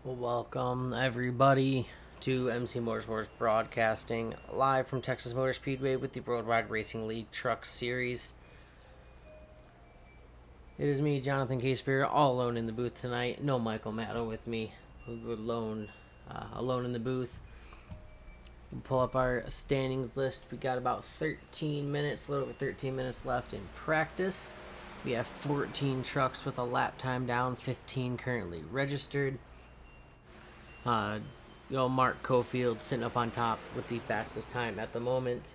Well, welcome everybody to MC Motorsports Broadcasting live from Texas Motor Speedway with the Worldwide Racing League Truck Series. It is me, Jonathan Casebeer, all alone in the booth tonight. No Michael Matto with me. We're alone in the booth. We'll pull up our standings list. We got about 13 minutes, a little over 13 minutes left in practice. We have 14 trucks with a lap time down, 15 currently registered. Mark Cofield sitting up on top with the fastest time at the moment.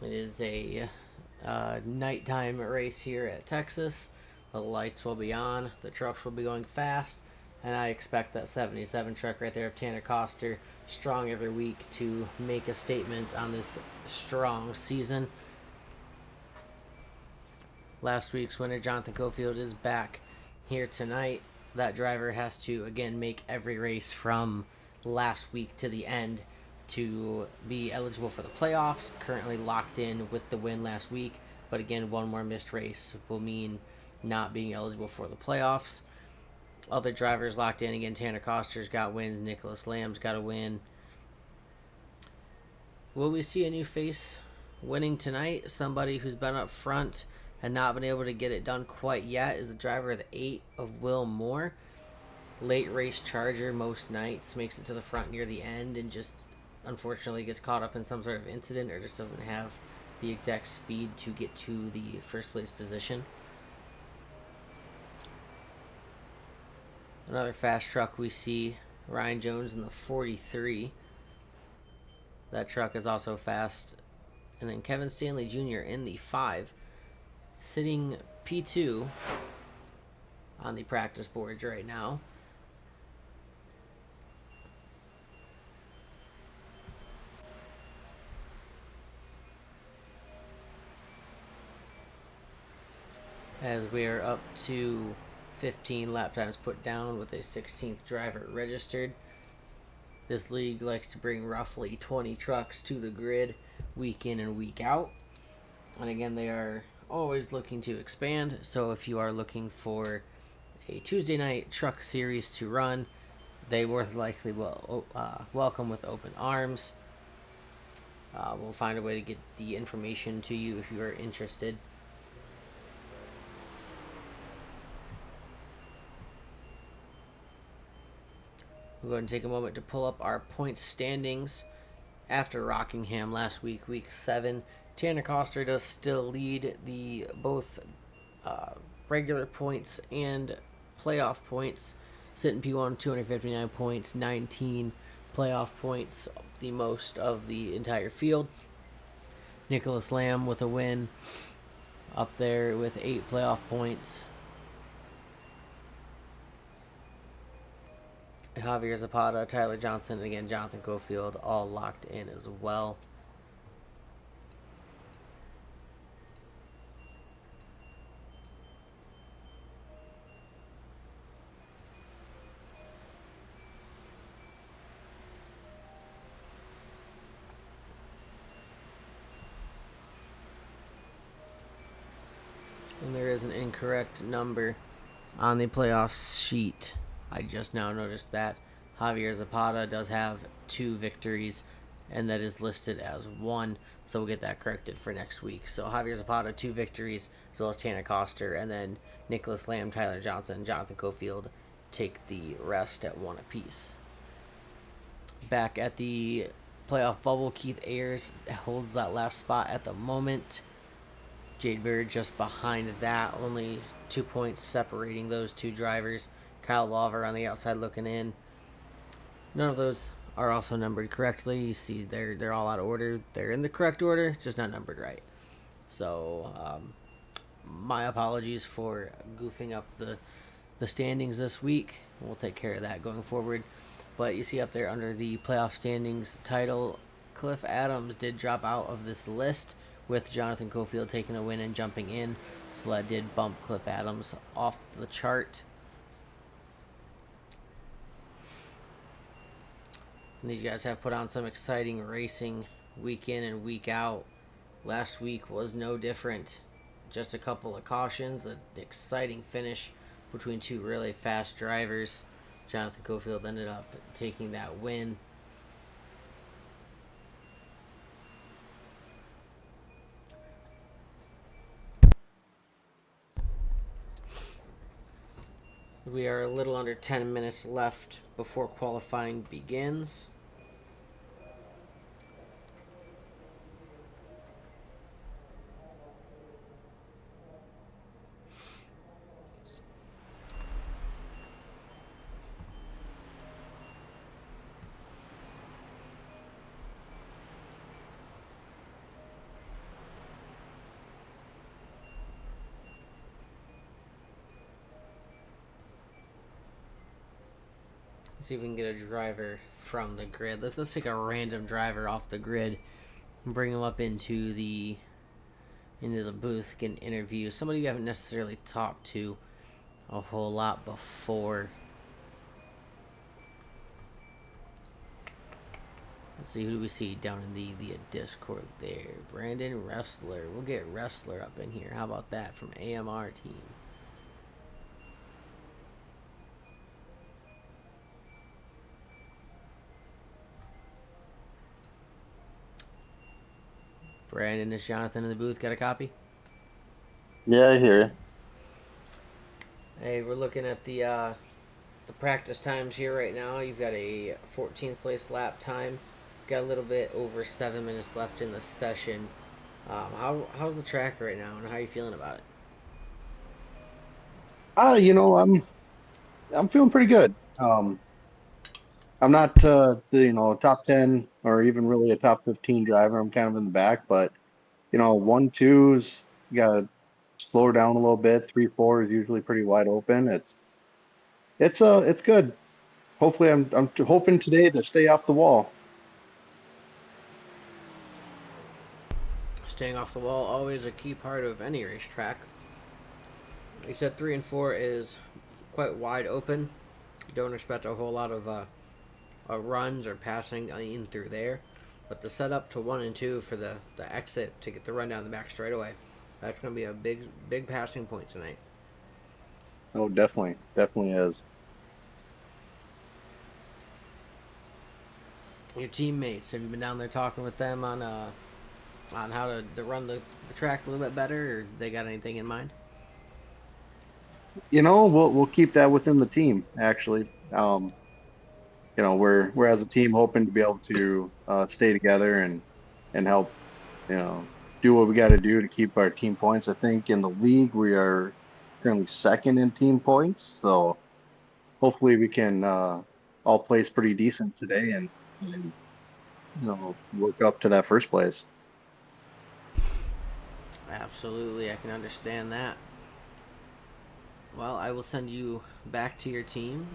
It is a nighttime race here at Texas. The lights will be on, the trucks will be going fast, and I expect that 77 truck right there of Tanner Coster, strong every week, to make a statement on this strong season. Last week's winner, Jonathan Cofield, is back here tonight. That driver has to, again, make every race from last week to the end to be eligible for the playoffs. Currently locked in with the win last week, but again, one more missed race will mean not being eligible for the playoffs. Other drivers locked in, again, Tanner Coster's got wins, Nicholas Lamb's got a win. Will we see a new face winning tonight? Somebody who's been up front and not been able to get it done quite yet is the driver of the 8 of Will Moore. Late race charger most nights, makes it to the front near the end and just unfortunately gets caught up in some sort of incident or just doesn't have the exact speed to get to the first place position. Another fast truck we see, Ryan Jones in the 43. That truck is also fast. And then Kevin Stanley Jr. in the 5, sitting P2 on the practice boards right now. As we are up to 15 lap times put down with a 16th driver registered. This league likes to bring roughly 20 trucks to the grid week in and week out. And again, they are always looking to expand. So if you are looking for a Tuesday night truck series to run, they most likely will welcome with open arms. We'll find a way to get the information to you if you are interested. We'll go ahead and take a moment to pull up our point standings after Rockingham last week, week 7. Tanner Coster does still lead the both regular points and playoff points. Sitting P1, 259 points, 19 playoff points, the most of the entire field. Nicholas Lamb with a win up there with 8 playoff points. Javier Zapata, Tyler Johnson, and again Jonathan Cofield all locked in as well. And there is an incorrect number on the playoff sheet. I just now noticed that Javier Zapata does have 2 victories, and that is listed as 1, so we'll get that corrected for next week. So Javier Zapata, 2 victories, as well as Tanner Coster, and then Nicholas Lamb, Tyler Johnson, and Jonathan Cofield take the rest at 1 apiece. Back at the playoff bubble, Keith Ayers holds that last spot at the moment. Jade Bird just behind that, only 2 points separating those 2 drivers. Kyle Lawver on the outside looking in. None of those are also numbered correctly. You see they're all out of order. They're in the correct order, just not numbered right. So my apologies for goofing up the standings this week. We'll take care of that going forward. But you see up there under the playoff standings title, Cliff Adams did drop out of this list with Jonathan Cofield taking a win and jumping in. So that did bump Cliff Adams off the chart. And these guys have put on some exciting racing week in and week out. Last week was no different. Just a couple of cautions, an exciting finish between 2 really fast drivers. Jonathan Cofield ended up taking that win. We are a little under 10 minutes left before qualifying begins. See if we can get a driver from the grid. Let's take a random driver off the grid and bring him up into the booth, get an interview. Somebody you haven't necessarily talked to a whole lot before. Let's see, who do we see down in the Discord there? Brandon Wrestler. We'll get Wrestler up in here. How about that from AMR team? Brandon, is Jonathan in the booth? Got a copy? Yeah, I hear you. Hey, we're looking at the practice times here right now. You've got a 14th place lap time. Got a little bit over 7 minutes left in the session. How's the track right now, and how are you feeling about it? You know, I'm feeling pretty good. I'm not top 10 or even really a top 15 driver. I'm kind of in the back, but one, twos, you gotta slow her down a little bit. Three, four is usually pretty wide open. It's good. Hopefully, I'm hoping today to stay off the wall. Staying off the wall, always a key part of any racetrack. You said 3 and 4 is quite wide open. Don't expect a whole lot of runs or passing in through there. But the setup to 1 and 2 for the exit to get the run down the back straightaway, that's going to be a big passing point tonight. Oh, definitely, definitely is. Your teammates, have you been down there talking with them on how to run the track a little bit better, or they got anything in mind? We'll keep that within the team, actually. We're as a team hoping to be able to stay together and help, do what we got to do to keep our team points. I think in the league we are currently second in team points, so hopefully we can all place pretty decent today and work up to that first place. Absolutely, I can understand that. Well, I will send you back to your team.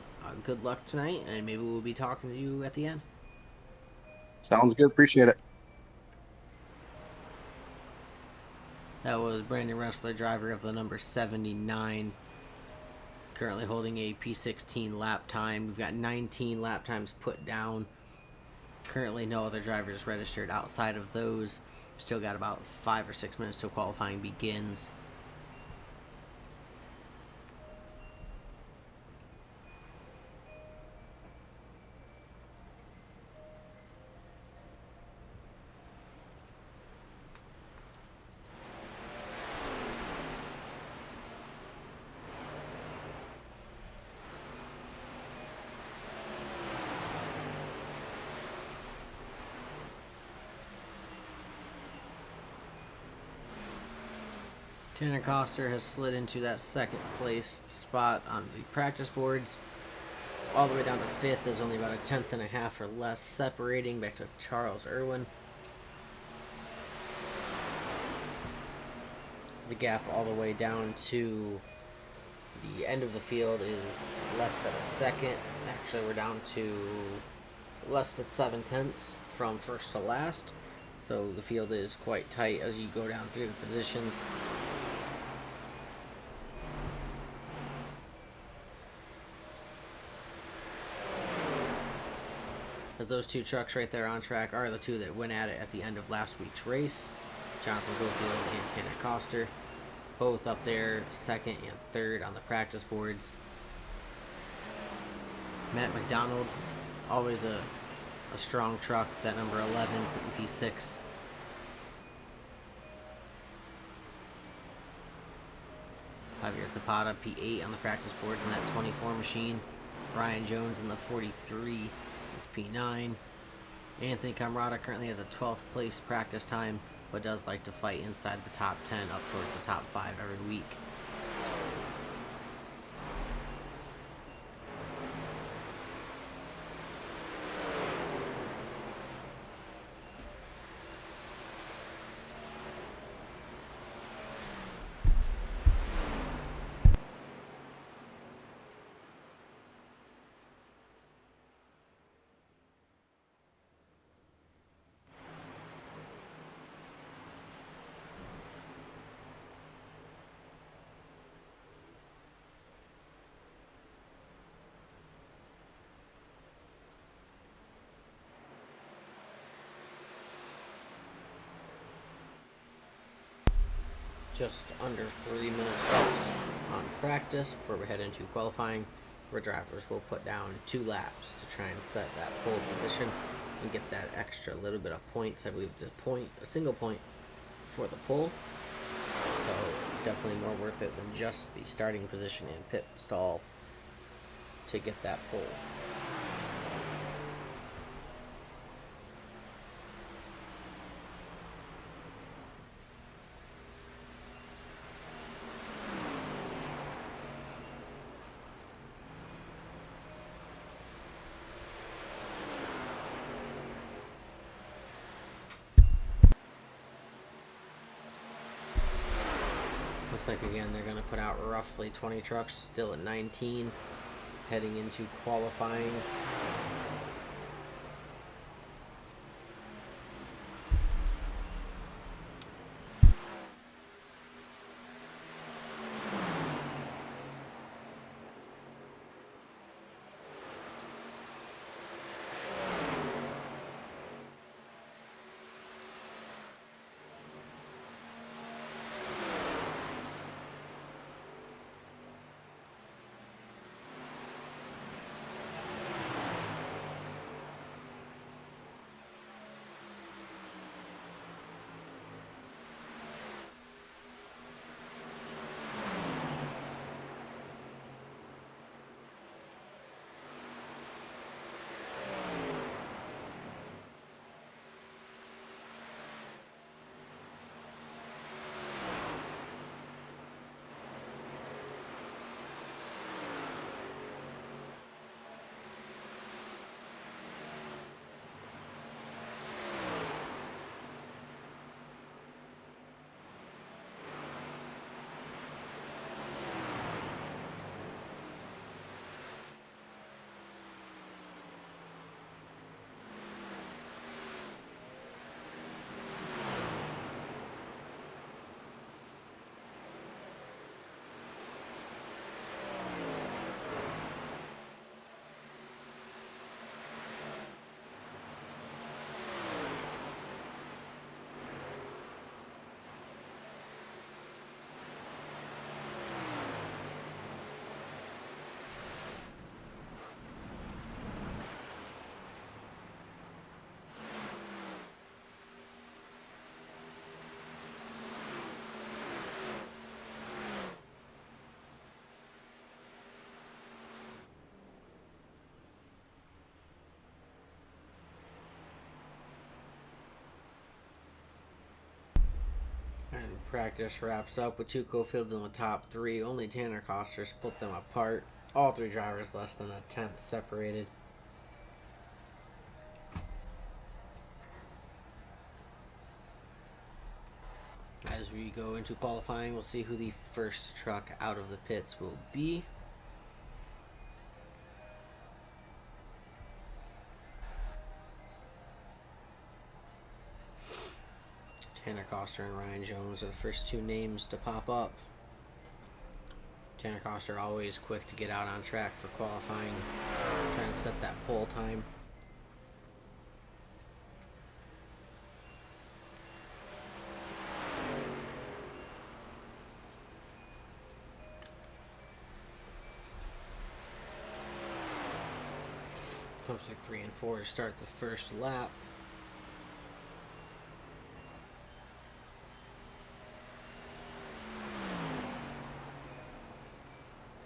Good luck tonight, and maybe we'll be talking to you at the end. Sounds good. Appreciate it. That was Brandon Ressler, driver of the number 79, currently holding a P16 lap time. We've got 19 lap times put down. Currently, no other drivers registered outside of those. Still got about 5 or 6 minutes till qualifying begins. Tanner Coster has slid into that second place spot on the practice boards. All the way down to fifth is only about a tenth and a half or less separating back to Charles Irwin. The gap all the way down to the end of the field is less than a second. Actually, we're down to less than 7/10 from first to last. So the field is quite tight as you go down through the positions. As those two trucks right there on track are the two that went at it at the end of last week's race. Jonathan Gofield and Tanner Coster, both up there second and third on the practice boards. Matt McDonald, always a strong truck, that number 11 sitting P6. Javier Zapata, P8 on the practice boards in that 24 machine. Ryan Jones in the 43 is P9. Anthony Camrata currently has a 12th place practice time, but does like to fight inside the top 10 up towards the top 5 every week. Just under 3 minutes left on practice before we head into qualifying, where drivers will put down 2 laps to try and set that pole position and get that extra little bit of points. I believe it's a single point for the pole. So definitely more worth it than just the starting position and pit stall to get that pole. Looks like again they're going to put out roughly 20 trucks, still at 19, heading into qualifying. And practice wraps up with two co-fields in the top three. Only Tanner Coster split them apart. All three drivers less than a tenth separated. As we go into qualifying, we'll see who the first truck out of the pits will be. Tanner Coster and Ryan Jones are the first two names to pop up. Tanner Coster always quick to get out on track for qualifying, trying to set that pole time. Comes like 3 and 4 to start the first lap.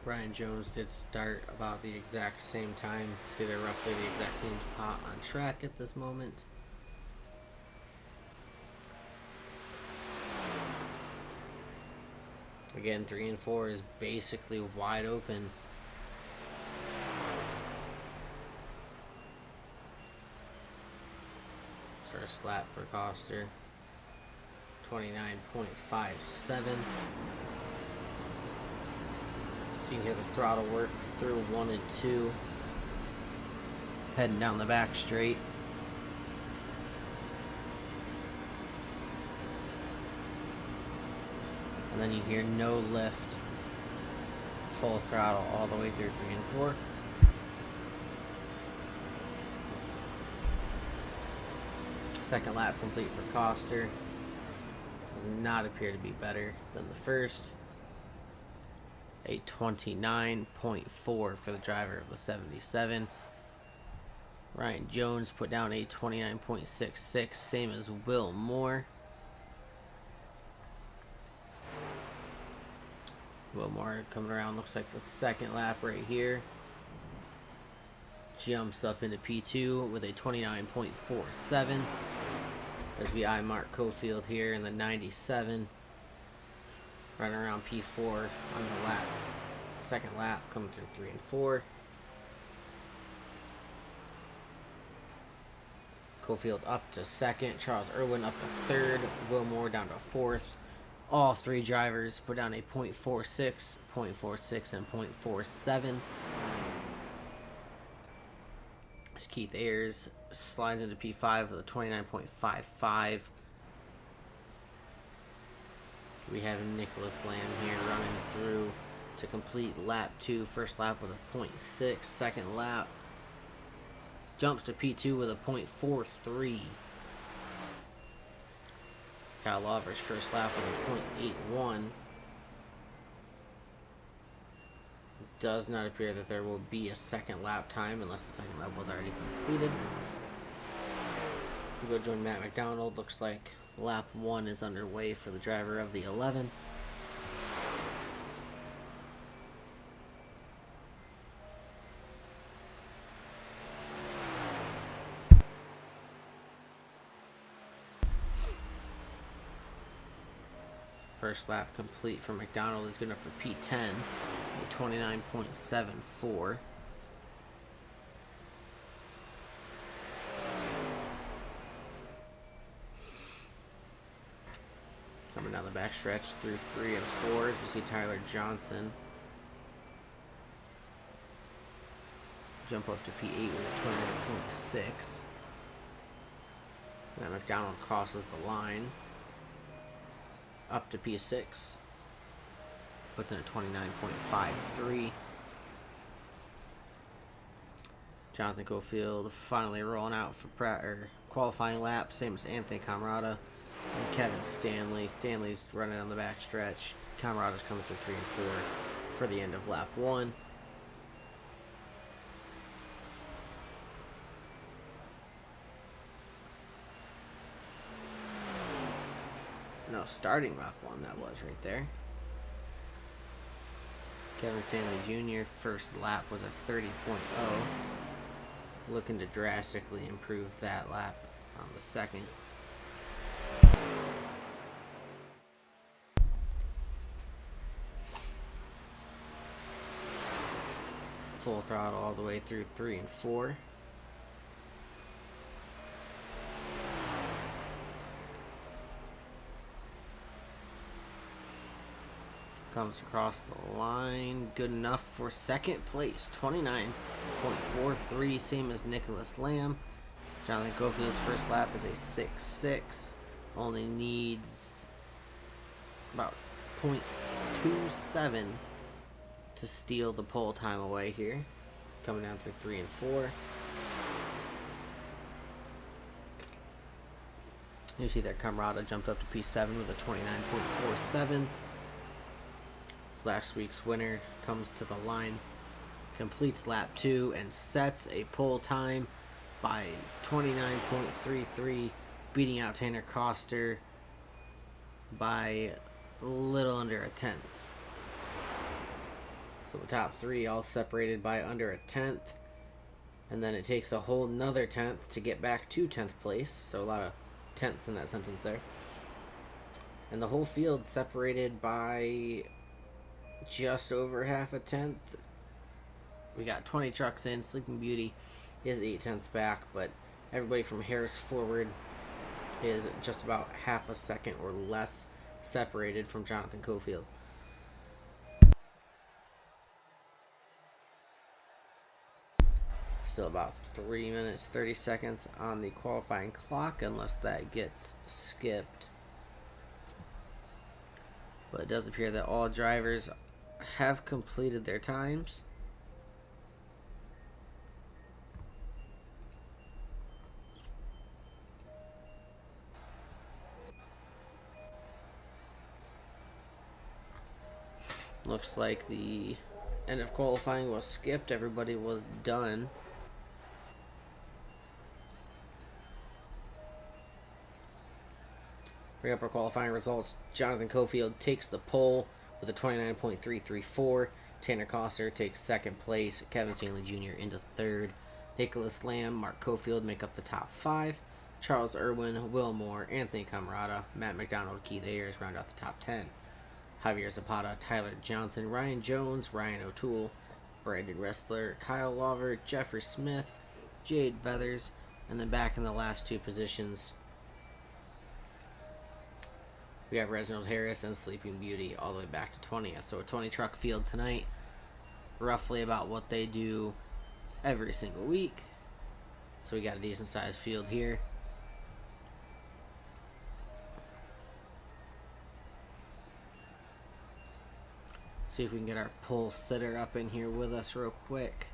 Ryan Jones did start about the exact same time. See, they're roughly the exact same spot on track at this moment. Again, 3 and 4 is basically wide open. First lap for Coster, 29.57. So you can hear the throttle work through 1 and 2. Heading down the back straight. And then you hear no lift. Full throttle all the way through 3 and 4. Second lap complete for Coster. Does not appear to be better than the first. A 29.4 for the driver of the 77. Ryan Jones put down a 29.66, same as Will Moore. A little more coming around. Looks like the second lap right here. Jumps up into P2 with a 29.47 as we eye Mark Cofield here in the 97. Running around P4 on the lap. Second lap coming through 3 and 4. Cofield up to second. Charles Irwin up to third. Will Moore down to fourth. All three drivers put down a .46, .46, and .47. As Keith Ayers slides into P5 with a 29.55. We have Nicholas Lamb here running through to complete lap 2. First lap was a .6. Second lap jumps to P2 with a .43. Kyle Lawver's first lap with a .81. Does not appear that there will be a second lap time unless the second lap was already completed. We'll go join Matt McDonald. Looks like lap 1 is underway for the driver of the 11. First lap complete for McDonald is good enough for P10, a 29.74. Coming down the backstretch through 3 and 4 as we see Tyler Johnson jump up to P8 with a 29.6. Now McDonald crosses the line up to P6, puts in a 29.53. Jonathan Cofield finally rolling out for qualifying lap, same as Anthony Camarada and Kevin Stanley. Stanley's running on the backstretch. Camarada's coming through 3 and 4 for the end of lap 1. No, starting lap 1 that was right there. Kevin Stanley Jr. first lap was a 30.0. Looking to drastically improve that lap on the second. Full throttle all the way through 3 and 4. Comes across the line. Good enough for second place. 29.43, same as Nicholas Lamb. Jonathan Cofield's first lap is a 6.6. Only needs about .27 to steal the pole time away here. Coming down through 3 and 4. You see that Camarada jumped up to P7 with a 29.47. Last week's winner comes to the line, completes lap 2, and sets a pole time by 29.33, beating out Tanner Coster by a little under a tenth. So the top 3 all separated by under a tenth, and then it takes a whole nother tenth to get back to 10th place, so a lot of tenths in that sentence there. And the whole field separated by just over half a tenth. We got 20 trucks in. Sleeping Beauty is 8 tenths back, but everybody from Harris forward is just about half a second or less separated from Jonathan Cofield. Still about 3 minutes 30 seconds on the qualifying clock unless that gets skipped. But it does appear that all drivers have completed their times. Looks like the end of qualifying was skipped. Everybody was done. Bring up our qualifying results. Jonathan Cofield takes the pole with a 29.334. Tanner Coster takes second place. Kevin Stanley Jr. into third. Nicholas Lamb, Mark Cofield make up the top 5. Charles Irwin, Will Moore, Anthony Camarada, Matt McDonald, Keith Ayers round out the top 10. Javier Zapata, Tyler Johnson, Ryan Jones, Ryan O'Toole, Brandon Ressler, Kyle Lawver, Jeffrey Smith, Jade Feathers, and then back in the last 2 positions, we have Reginald Harris and Sleeping Beauty all the way back to 20th. So a 20 truck field tonight, roughly about what they do every single week. So we got a decent sized field here. See if we can get our pole sitter up in here with us real quick.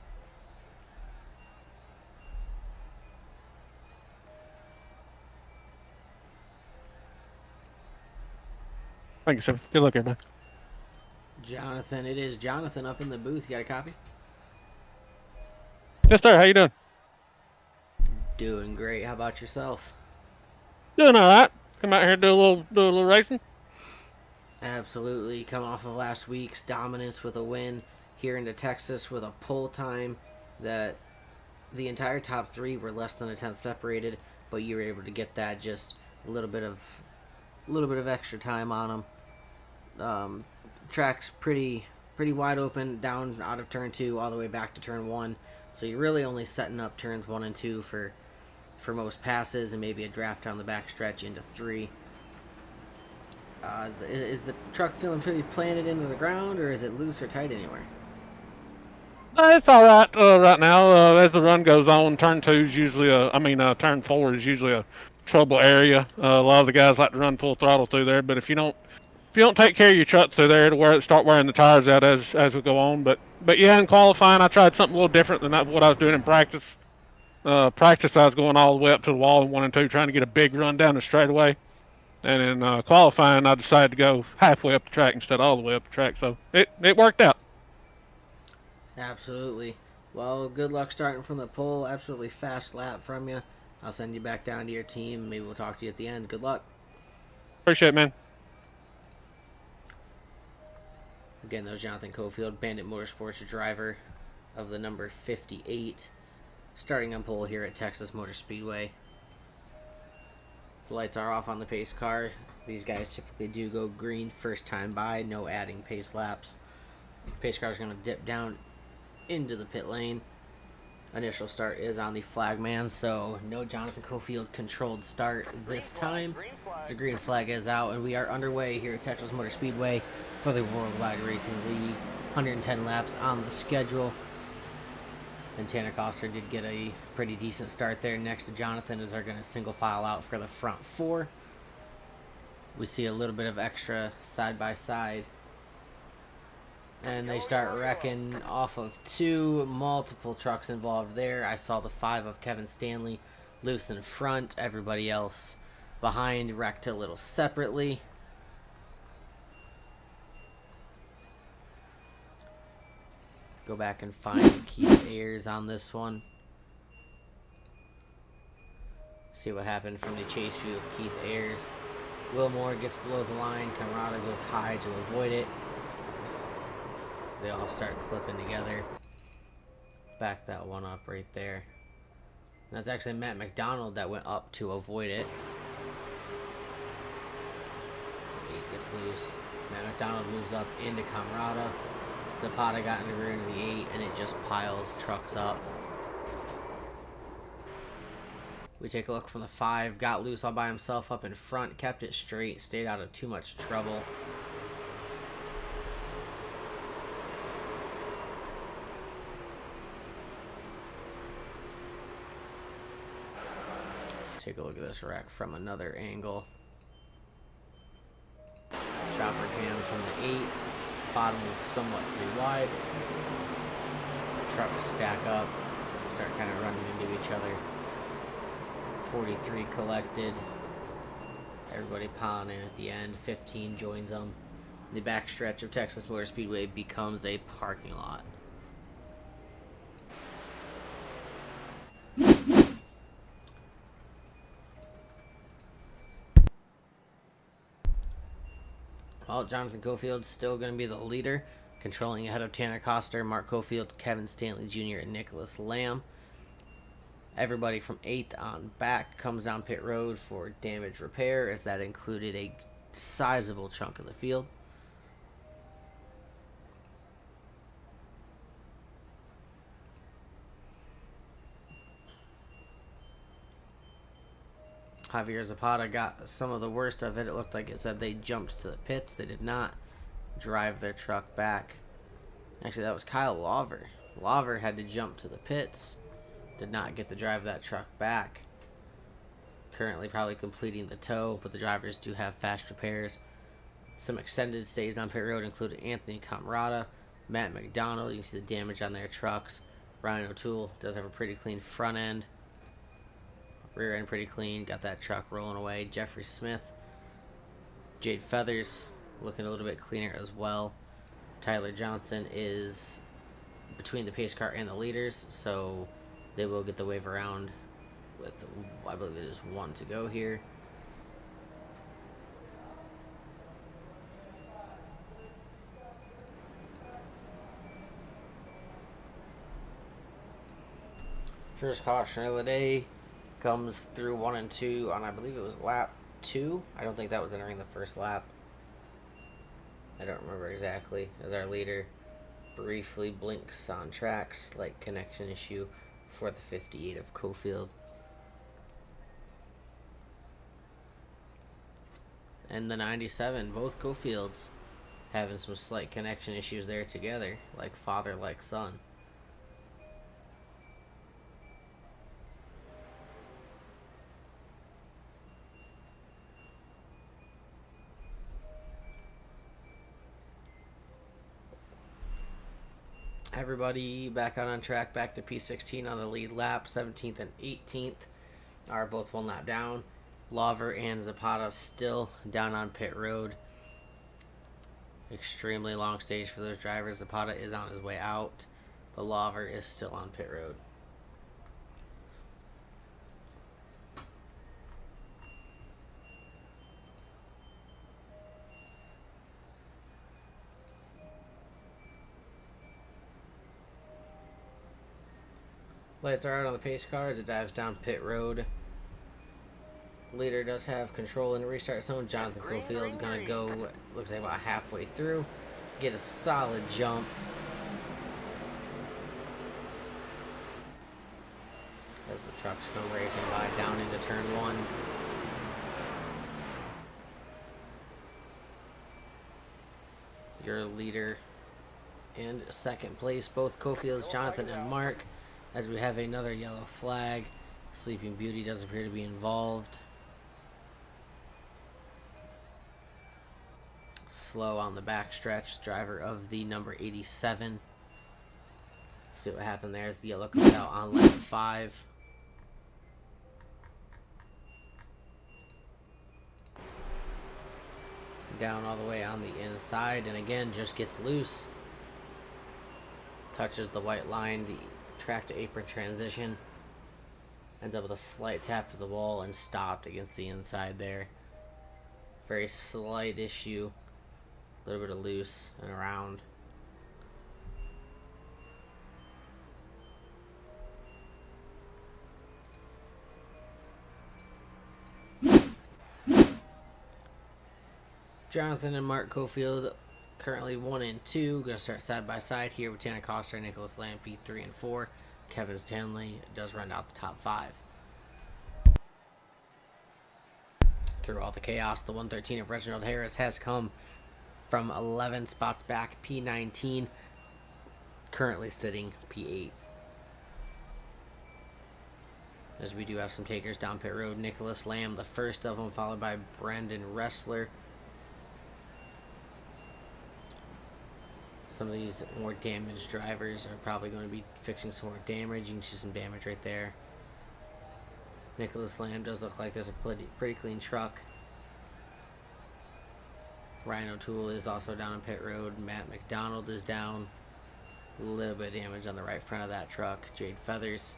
Thank you, sir. Good luck, everybody. Jonathan, it is Jonathan up in the booth. You got a copy? Yes, sir. How you doing? Doing great. How about yourself? Doing all right. Come out here and do a little racing. Absolutely. Come off of last week's dominance with a win here into Texas with a pole time that the entire top 3 were less than a tenth separated, but you were able to get that just a little bit of extra time on them. Track's pretty wide open down out of turn 2 all the way back to turn 1, so you're really only setting up turns 1 and 2 for most passes and maybe a draft down the back stretch into 3. Is the truck feeling pretty planted into the ground, or is it loose or tight anywhere? It's all right right now. As the run goes on, turn 2 is usually turn 4 is usually a trouble area. A lot of the guys like to run full throttle through there, but if you don't take care of your truck through there, it'll start wearing the tires out as we go on. But yeah, in qualifying, I tried something a little different than what I was doing in practice. Practice, I was going all the way up to the wall in 1 and 2, trying to get a big run down the straightaway. And in qualifying, I decided to go halfway up the track instead of all the way up the track. So it worked out. Absolutely. Well, good luck starting from the pole. Absolutely fast lap from you. I'll send you back down to your team. Maybe we'll talk to you at the end. Good luck. Appreciate it, man. Again, that was Jonathan Cofield, Bandit Motorsports driver of the number 58, starting on pole here at Texas Motor Speedway. The lights are off on the pace car. These guys typically do go green first time by, no adding pace laps. Pace car is going to dip down into the pit lane. Initial start is on the flagman, so no Jonathan Cofield controlled start this time. The green flag is out, and we are underway here at Texas Motor Speedway for the Worldwide Racing League. 110 laps on the schedule. And Tanner Coster did get a pretty decent start there next to Jonathan, as they're going to single file out for the front 4. We see a little bit of extra side by side. And they start wrecking off of 2, multiple trucks involved there. I saw the 5 of Kevin Stanley loose in front. Everybody else behind wrecked a little separately. Go back and find Keith Ayers on this one. See what happened from the chase view of Keith Ayers. Will Moore gets below the line. Camarada goes high to avoid it. They all start clipping together. Back that one up right there. That's actually Matt McDonald that went up to avoid it. 8 gets loose. Matt McDonald moves up into Camarada. Zapata got in the rear of the 8, and it just piles trucks up. We take a look from the 5. Got loose all by himself up in front. Kept it straight. Stayed out of too much trouble. Take a look at this wreck from another angle. Chopper cam from the 8. Bottom is somewhat too wide. Trucks stack up. Start kind of running into each other. 43 collected. Everybody piling in at the end. 15 joins them. The backstretch of Texas Motor Speedway becomes a parking lot. Well, Jonathan Cofield's still going to be the leader, controlling ahead of Tanner Coster, Mark Cofield, Kevin Stanley Jr., and Nicholas Lamb. Everybody from 8th on back comes down pit road for damage repair, as that included a sizable chunk of the field. Javier Zapata got some of the worst of it. It looked like it said they jumped to the pits. They did not drive their truck back. Actually, that was Kyle Lawver. Lawver had to jump to the pits. Did not get to drive that truck back. Currently probably completing the tow, but the drivers do have fast repairs. Some extended stays on pit road included Anthony Camarada, Matt McDonald. You can see the damage on their trucks. Ryan O'Toole does have a pretty clean front end. Rear end pretty clean. Got that truck rolling away. Jeffrey Smith. Jade Feathers looking a little bit cleaner as well. Tyler Johnson is between the pace car and the leaders, so they will get the wave around with, I believe it is 1 to go here. First caution of the day comes through 1 and 2 on, I believe it was lap 2. I don't think that was entering the first lap. I don't remember exactly. As our leader briefly blinks on track, slight connection issue for the 58 of Cofield. And the 97, both Cofields having some slight connection issues there together, like father, like son. Everybody back out on track, back to P16 on the lead lap. 17th and 18th are both 1 lap down. Lawver and Zapata still down on pit road. Extremely long stage for those drivers. Zapata is on his way out, but Lawver is still on pit road. Lights are out on the pace car as it dives down pit road. Leader does have control in the restart zone. Jonathan Cofield gonna go, looks like about halfway through. Get a solid jump. As the trucks come racing by down into turn 1. Your leader and second place, both Cofields, Jonathan and Mark. As we have another yellow flag. Sleeping Beauty does appear to be involved. Slow on the backstretch. Driver of the number 87. See what happened there as the yellow comes out on lap 5. Down all the way on the inside, and again just gets loose. Touches the white line, the track to apron transition. Ends up with a slight tap to the wall and stopped against the inside there. Very slight issue. A little bit of loose and around. Jonathan and Mark Cofield currently 1 and 2. Going to start side by side here with Tanner Coster and Nicholas Lamb, P3 and 4. Kevin Stanley does run out the top 5. Through all the chaos, the 113 of Reginald Harris has come from 11 spots back, P19, currently sitting P8. As we do have some takers down pit road. Nicholas Lamb, the first of them, followed by Brandon Ressler. Some of these more damaged drivers are probably going to be fixing some more damage. You can see some damage right there. Nicholas Lamb does look like there's a pretty clean truck. Ryan O'Toole is also down on pit road. Matt McDonald is down. A little bit of damage on the right front of that truck. Jade Feathers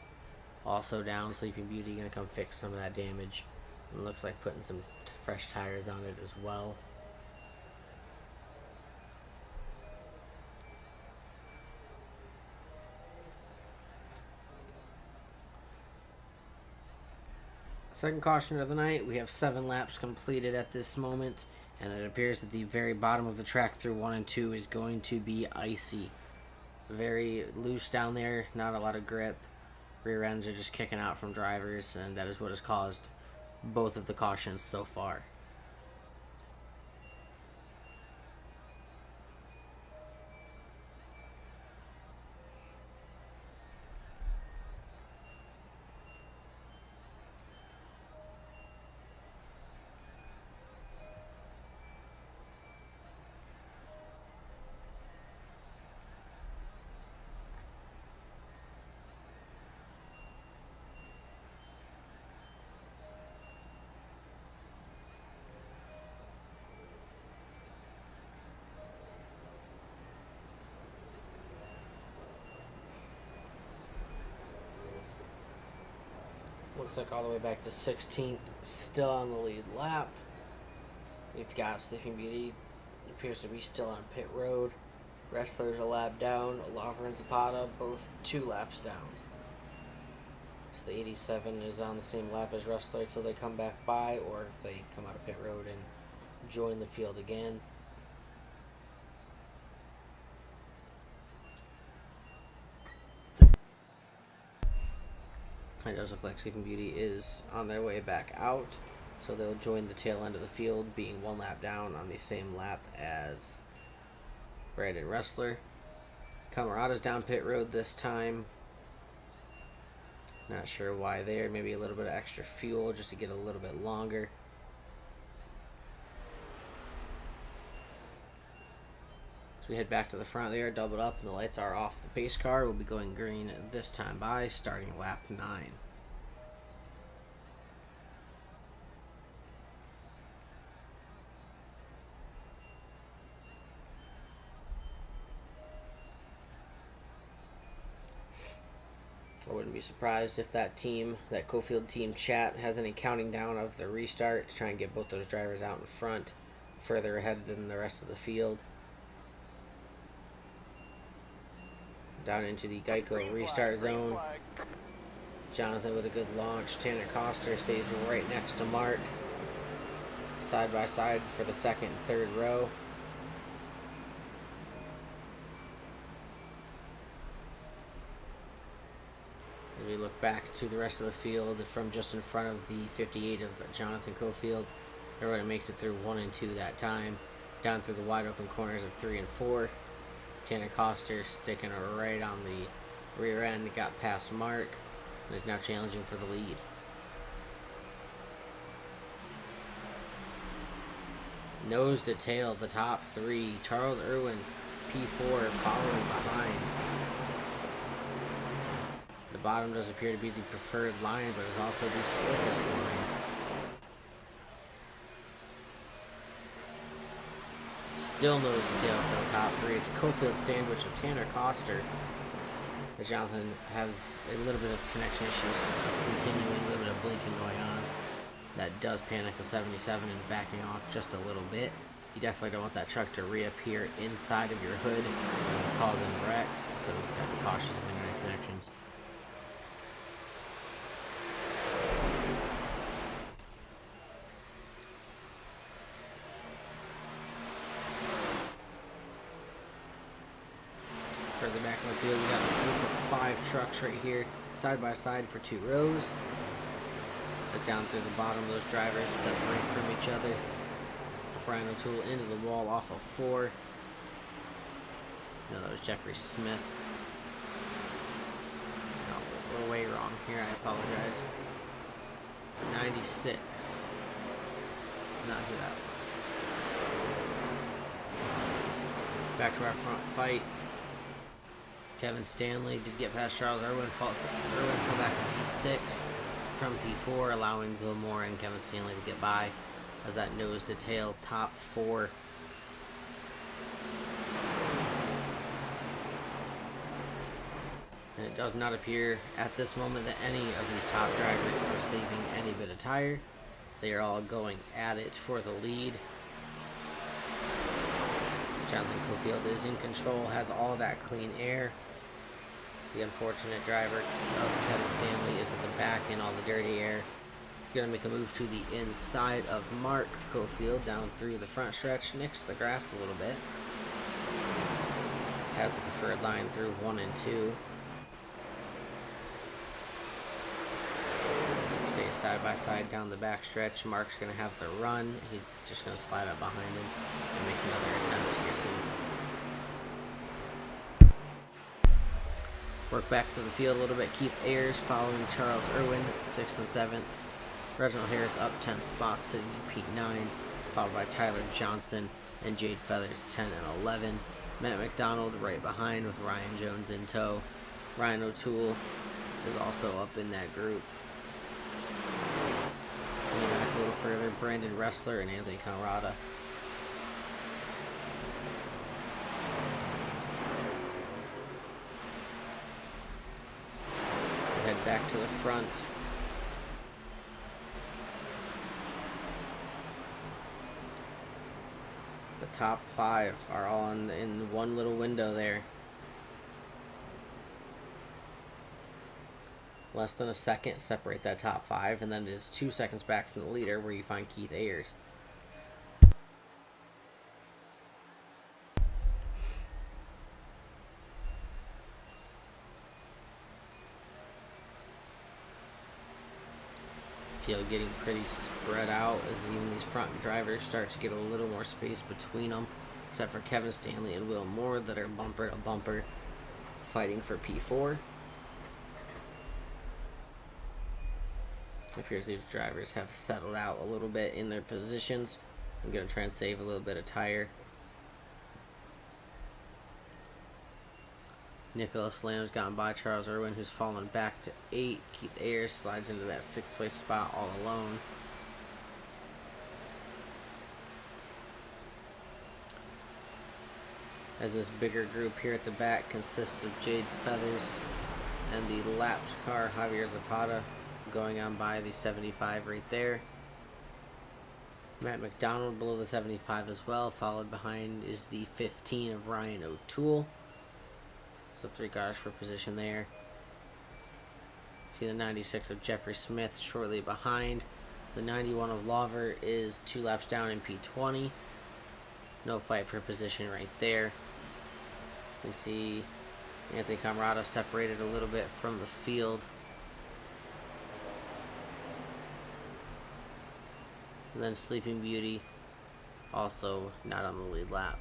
also down. Sleeping Beauty going to come fix some of that damage. And looks like putting some fresh tires on it as well. Second caution of the night. We have 7 laps completed at this moment, and it appears that the very bottom of the track through 1 and 2 is going to be icy. Very loose down there, not a lot of grip. Rear ends are just kicking out from drivers, and that is what has caused both of the cautions so far. Looks like all the way back to 16th, still on the lead lap. We've got Sleeping Beauty, appears to be still on pit road. Wrestler's a lap down. Lover and Zapata, both 2 laps down. So the 87 is on the same lap as Wrestler until they come back by, or if they come out of pit road and join the field again. It does look like Sleeping Beauty is on their way back out, so they'll join the tail end of the field, being 1 lap down on the same lap as Brandon Wrestler. Camarada's down pit road this time. Not sure why there. Maybe a little bit of extra fuel just to get a little bit longer. So we head back to the front there, doubled up, and the lights are off. The pace car will be going green this time by, starting lap 9. I wouldn't be surprised if that team, that Cofield team chat, has any counting down of the restart to try and get both those drivers out in front, further ahead than the rest of the field. Down into the Geico restart zone. Jonathan with a good launch. Tanner Coster stays right next to Mark. Side by side for the second and third row. As we look back to the rest of the field, from just in front of the 58 of Jonathan Cofield, everybody makes it through 1 and 2 that time. Down through the wide open corners of 3 and 4. Tanner Coster sticking right on the rear end, got past Mark, and is now challenging for the lead. Nose to tail, the top 3. Charles Irwin, P4, following behind. The bottom does appear to be the preferred line, but is also the slickest line. Still nose to tail for the top 3. It's a Cofield sandwich of Tanner Coster, as Jonathan has a little bit of connection issues continuing, a little bit of blinking going on. That does panic the 77 and backing off just a little bit. You definitely don't want that truck to reappear inside of your hood, causing wrecks, so you gotta be cautious of internet connections. Further back in the field, we got a group of 5 trucks right here, side by side for 2 rows. As down through the bottom, those drivers separate from each other. Brian O'Toole into the wall off of 4. No, that was Jeffrey Smith. No, we're way wrong here, I apologize. 96. It's not who that was. Back to our front fight. Kevin Stanley did get past Charles Irwin. Irwin fell back to P6 from P4, allowing Bill Moore and Kevin Stanley to get by as that nose to tail top 4. And it does not appear at this moment that any of these top drivers are saving any bit of tire. They are all going at it for the lead. Jonathan Cofield is in control, has all that clean air. The unfortunate driver of Kevin Stanley is at the back in all the dirty air. Going to make a move to the inside of Mark Cofield down through the front stretch, nicks the grass a little bit. Has the preferred line through 1 and 2. Stays side by side down the back stretch. Mark's going to have the run. He's just going to slide up behind him and make another attempt here soon. Work back to the field a little bit. Keith Ayers following Charles Irwin, 6th and 7th. Reginald Harris up 10 spots, sitting in P9, followed by Tyler Johnson and Jade Feathers, 10 and 11. Matt McDonald right behind with Ryan Jones in tow. Ryan O'Toole is also up in that group. And back a little further, Brandon Ressler and Anthony Conrada. We'll head back to the front. The top 5 are all in one little window there. Less than a second separate that top 5, and then it is 2 seconds back from the leader where you find Keith Ayers. Field getting pretty spread out as even these front drivers start to get a little more space between them, except for Kevin Stanley and Will Moore that are bumper to bumper fighting for P4. It appears these drivers have settled out a little bit in their positions. I'm going to try and save a little bit of tire. Nicholas Lamb's gotten by Charles Irwin, who's fallen back to 8. Keith Ayers slides into that 6th place spot all alone. As this bigger group here at the back consists of Jade Feathers and the lapped car Javier Zapata going on by the 75 right there. Matt McDonald below the 75 as well. Followed behind is the 15 of Ryan O'Toole. So 3 cars for position there. See the 96 of Jeffrey Smith shortly behind. The 91 of Lawver is 2 laps down in P20. No fight for position right there. You see Anthony Camarado separated a little bit from the field. And then Sleeping Beauty also not on the lead lap.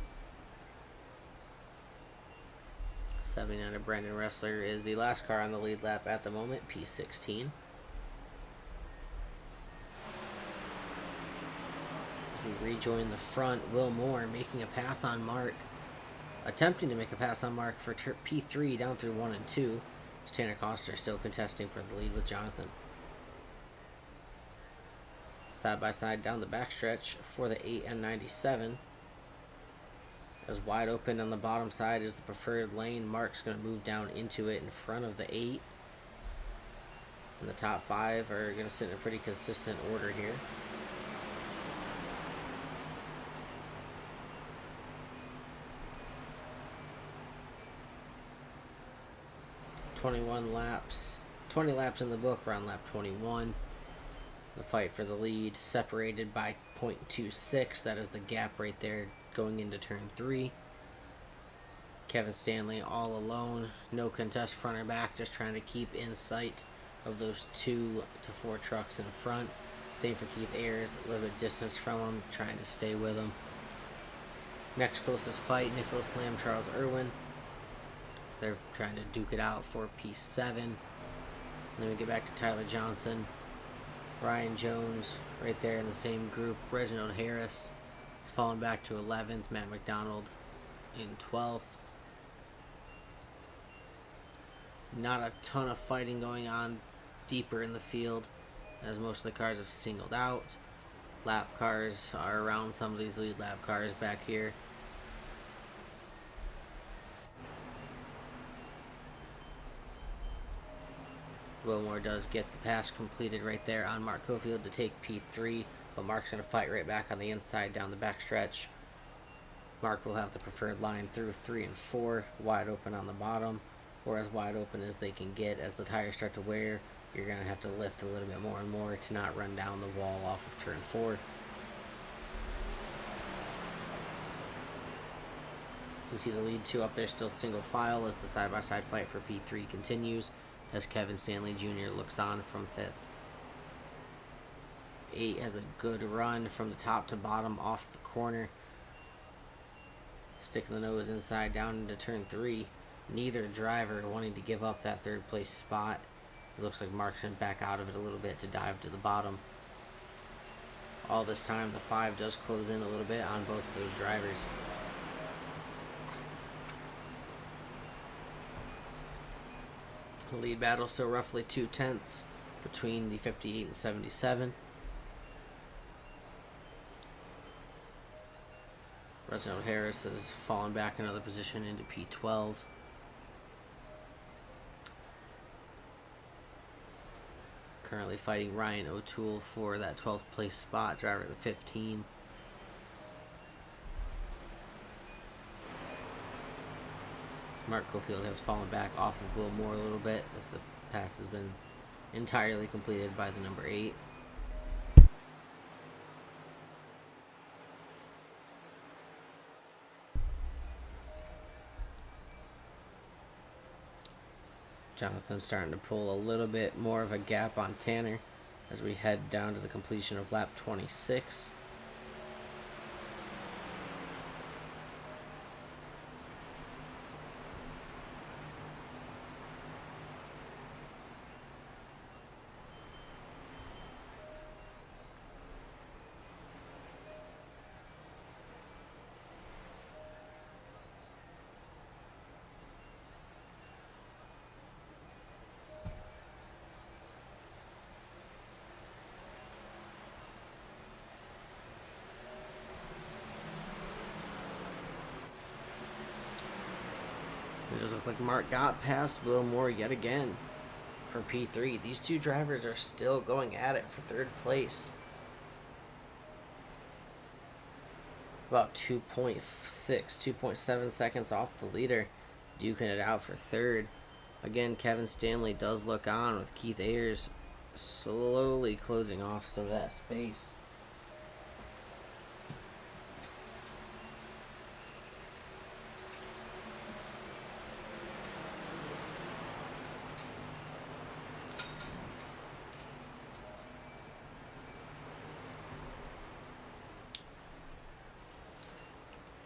79 of Brandon Ressler is the last car on the lead lap at the moment, P16. As we rejoin the front, Will Moore making a pass on Mark. Attempting to make a pass on Mark for P3 down through 1 and 2. As Tanner Coster still contesting for the lead with Jonathan. Side by side down the backstretch for the 8 and 97. As wide open on the bottom side is the preferred lane. Mark's going to move down into it in front of the 8. And the top 5 are going to sit in a pretty consistent order here. ...20 laps in the book. We're on lap 21. The fight for the lead separated by 0.26. That is the gap right there going into turn 3. Kevin Stanley all alone. No contest front or back. Just trying to keep in sight of those 2 to 4 trucks in front. Same for Keith Ayers. A little bit distance from him. Trying to stay with him. Next closest fight, Nicholas Lamb, Charles Irwin. They're trying to duke it out for P7. And then we get back to Tyler Johnson. Ryan Jones right there in the same group. Reginald Harris has fallen back to 11th. Matt McDonald in 12th. Not a ton of fighting going on deeper in the field as most of the cars have singled out. Lap cars are around some of these lead lap cars back here. Wilmore does get the pass completed right there on Mark Cofield to take P3, but Mark's going to fight right back on the inside down the backstretch. Mark will have the preferred line through 3 and 4, wide open on the bottom, or as wide open as they can get as the tires start to wear you're going to have to lift a little bit more and more to not run down the wall off of turn 4. You see the lead 2 up there still single file as the side-by-side fight for P3 continues as Kevin Stanley Jr. looks on from 5th. 8 has a good run from the top to bottom off the corner. Sticking the nose inside down into turn 3. Neither driver wanting to give up that 3rd place spot. It looks like Mark's going to back out of it a little bit to dive to the bottom. All this time the 5 does close in a little bit on both of those drivers. The lead battle still roughly 2/10 between the 58 and 77. Reginald Harris has fallen back another position into P12. Currently fighting Ryan O'Toole for that 12th place spot, driver of the 15. Mark Cofield has fallen back off of Will Moore a little bit as the pass has been entirely completed by the number 8. Jonathan's starting to pull a little bit more of a gap on Tanner as we head down to the completion of lap 26. It does look like Mark got past Will Moore yet again for P3. These two drivers are still going at it for 3rd place. About 2.6, 2.7 seconds off the leader, duking it out for 3rd. Again, Kevin Stanley does look on with Keith Ayers slowly closing off some of that space.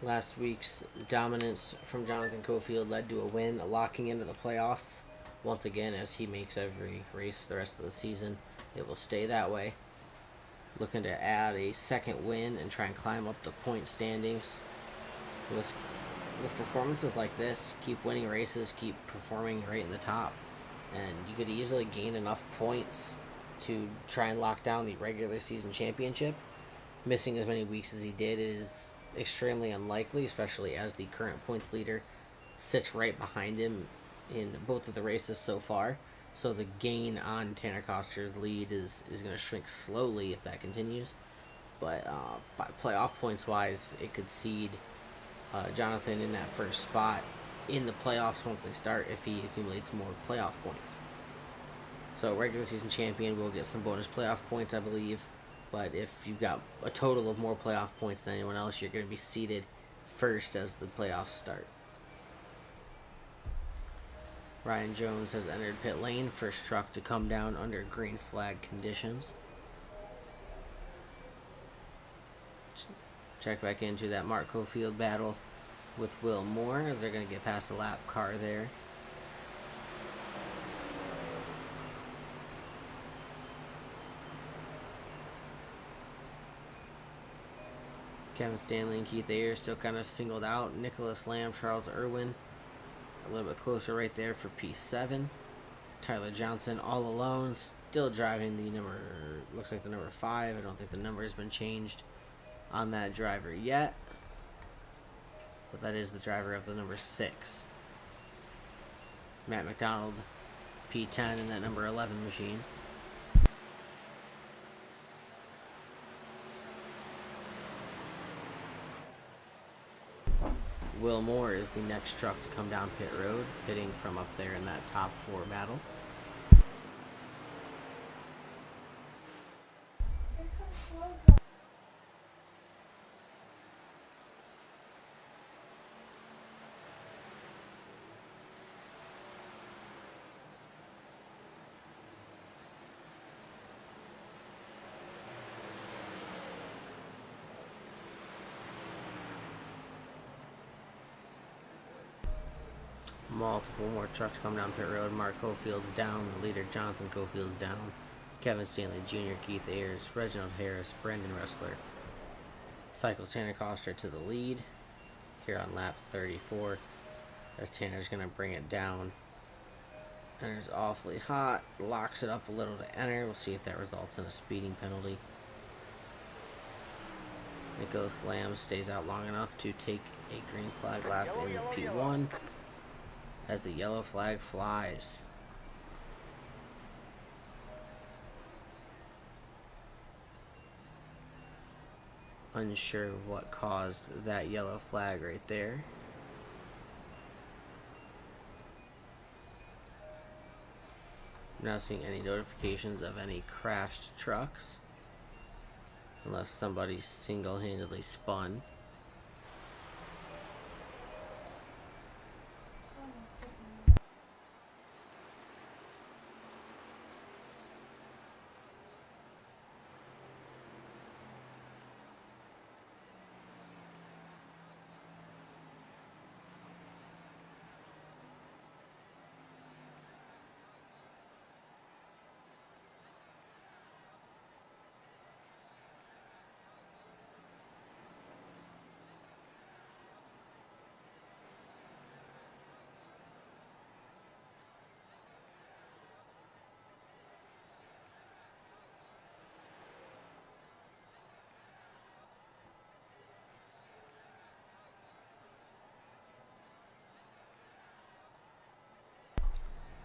Last week's dominance from Jonathan Cofield led to a win, locking into the playoffs. Once again, as he makes every race the rest of the season, it will stay that way. Looking to add a 2nd win and try and climb up the point standings. With performances like this, keep winning races, keep performing right in the top. And you could easily gain enough points to try and lock down the regular season championship. Missing as many weeks as he did is extremely unlikely, especially as the current points leader sits right behind him in both of the races so far. So the gain on Tanner Koster's lead is going to shrink slowly if that continues. But by playoff points wise, it could seed Jonathan in that 1st spot in the playoffs once they start if he accumulates more playoff points. So regular season champion will get some bonus playoff points, I believe. But if you've got a total of more playoff points than anyone else, you're going to be seeded first as the playoffs start. Ryan Jones has entered pit lane, first truck to come down under green flag conditions. Check back into that Mark Cofield battle with Will Moore as they're going to get past the lap car there. Kevin Stanley and Keith Ayers still kind of singled out. Nicholas Lamb, Charles Irwin a little bit closer right there for P7. Tyler Johnson all alone, still driving the number, looks like the number 5. I don't think the number has been changed on that driver yet. But that is the driver of the number 6. Matt McDonald, P10 in that number 11 machine. Will Moore is the next truck to come down pit road, pitting from up there in that top 4 battle. Multiple more trucks coming down pit road. Mark Hofield's down. The leader, Jonathan Cofield's down. Kevin Stanley Jr., Keith Ayers, Reginald Harris, Brendan Ressler. Cycles Tanner Coster to the lead here on lap 34. As Tanner's going to bring it down. Enter's awfully hot. Locks it up a little to enter. We'll see if that results in a speeding penalty. Nicholas Lamb stays out long enough to take a green flag lap in P1 as the yellow flag flies. Unsure what caused that yellow flag right there. I'm not seeing any notifications of any crashed trucks, unless somebody single-handedly spun.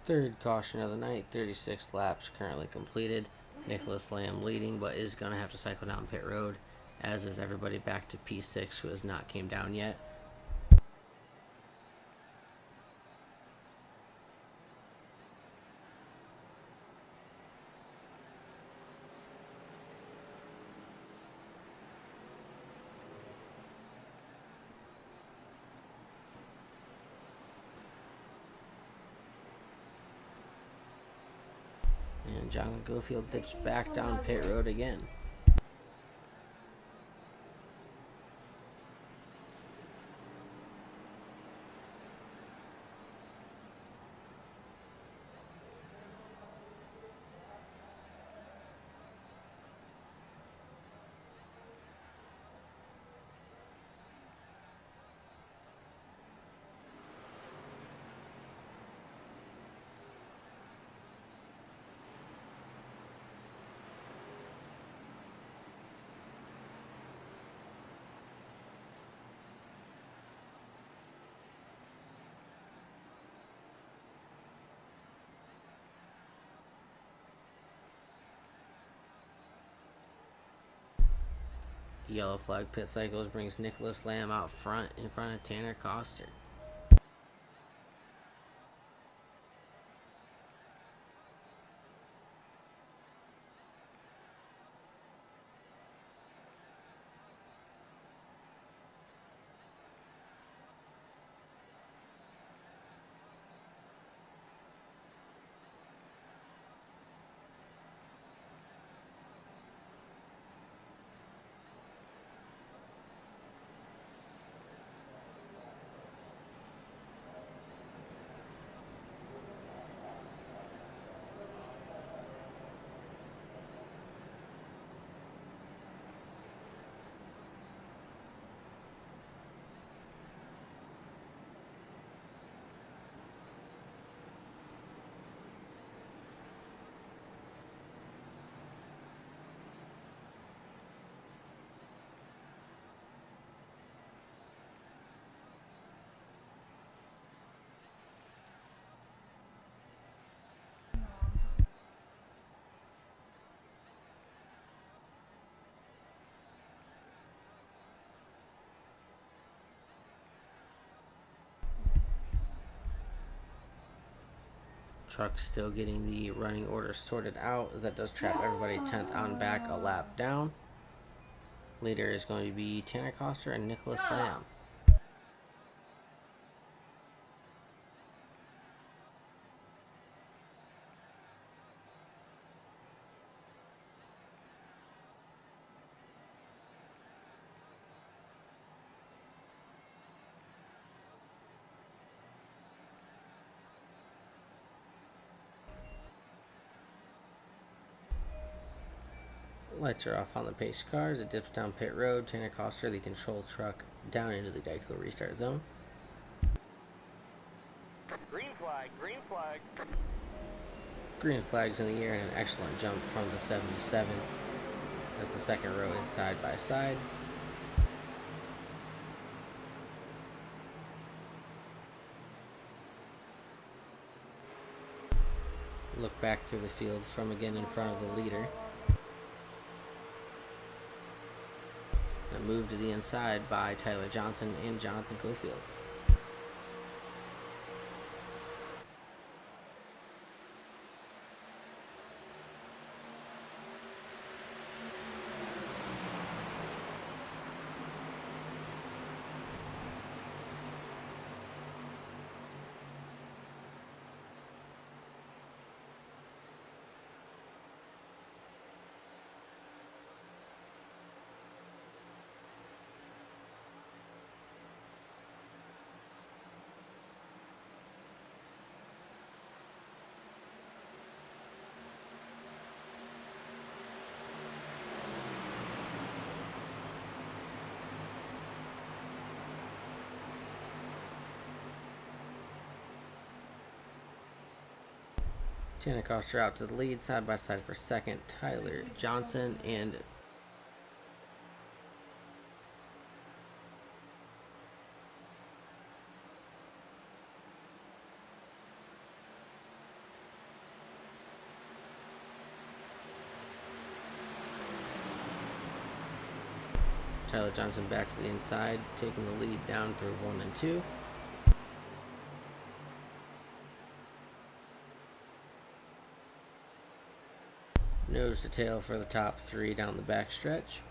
Third caution of the night, 36 laps currently completed. Nicholas Lamb leading, but is going to have to cycle down pit road, as is everybody back to P6 who has not came down yet. And John Gofield dips back down pit road again. Yellow flag pit cycles brings Nicholas Lamb out front in front of Tanner Coster. Truck still getting the running order sorted out, as that does trap everybody 10th on back, a lap down. Leader is going to be Tanner Coster and Nicholas Lamb. Lights are off on the pace cars. It dips down pit road. Tanner Coster, the control truck, down into the Geico restart zone. Green flag, green flag. Green flags in the air and an excellent jump from the 77 as the second row is side by side. Look back through the field from again in front of the leader. A move to the inside by Tyler Johnson and Jonathan Cofield. Tanner Coster out to the lead, side by side for second. Tyler Johnson and Tyler Johnson back to the inside, taking the lead down through 1 and 2. Nose to tail for the top 3 down the back stretch.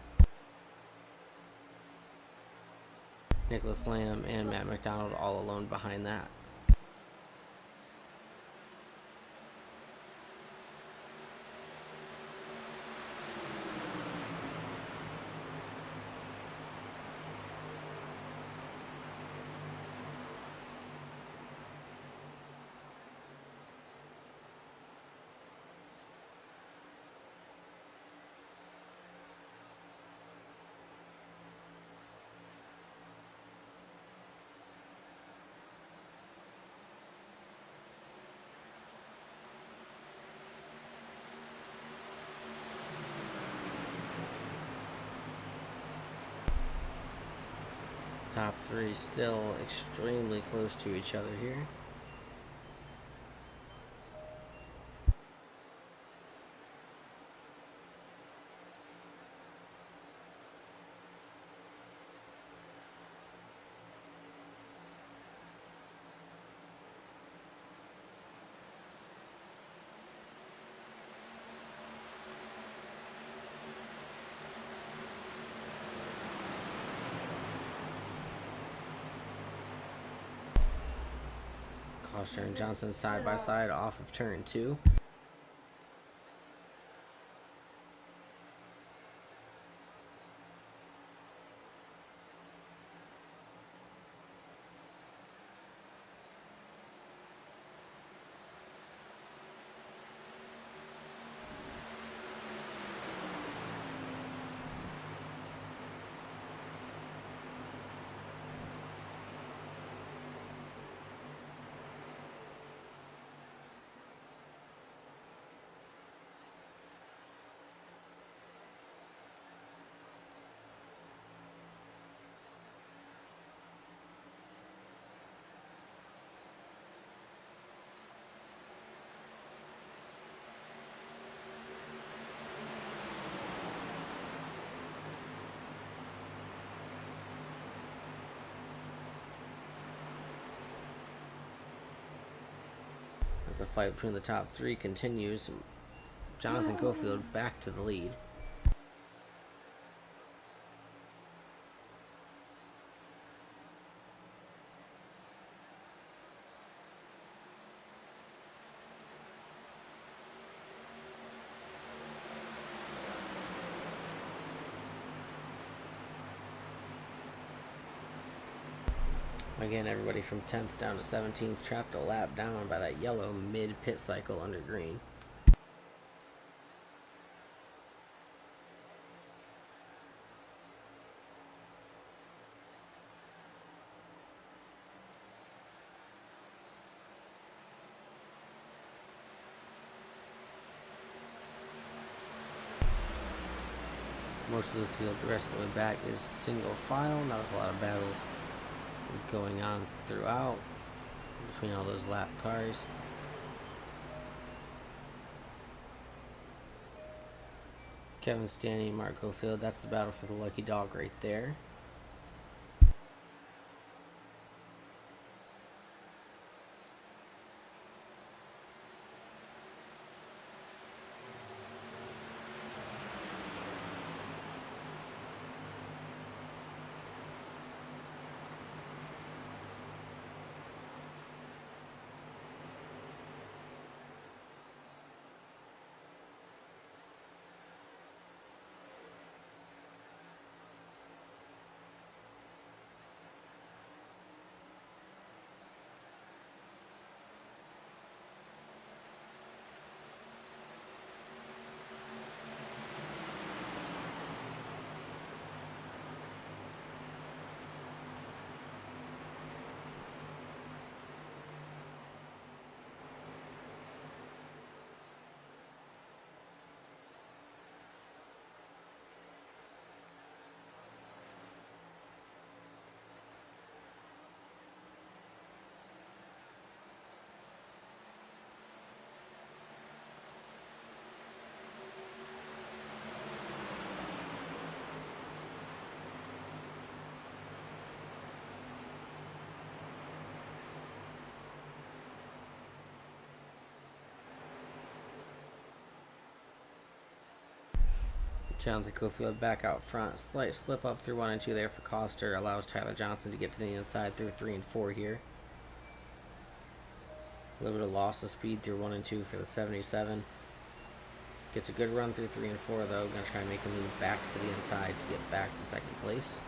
Nicholas Lamb and Matt McDonald all alone behind that. Top 3 still extremely close to each other here. Coster and Johnson side by side off of turn 2. As the fight between the top 3 continues, Jonathan Cofield back to the lead. Again, everybody from 10th down to 17th trapped a lap down by that yellow mid-pit cycle under green. Most of the field the rest of the way back is single file, not a whole lot of battles going on throughout between all those lap cars. Kevin Stanley, Mark Cofield, that's the battle for the lucky dog right there. Jonathan Cofield back out front. Slight slip up through 1 and 2 there for Coster. Allows Tyler Johnson to get to the inside through 3 and 4 here. A little bit of loss of speed through 1 and 2 for the 77. Gets a good run through 3 and 4 though. Gonna try and make a move back to the inside to get back to second place.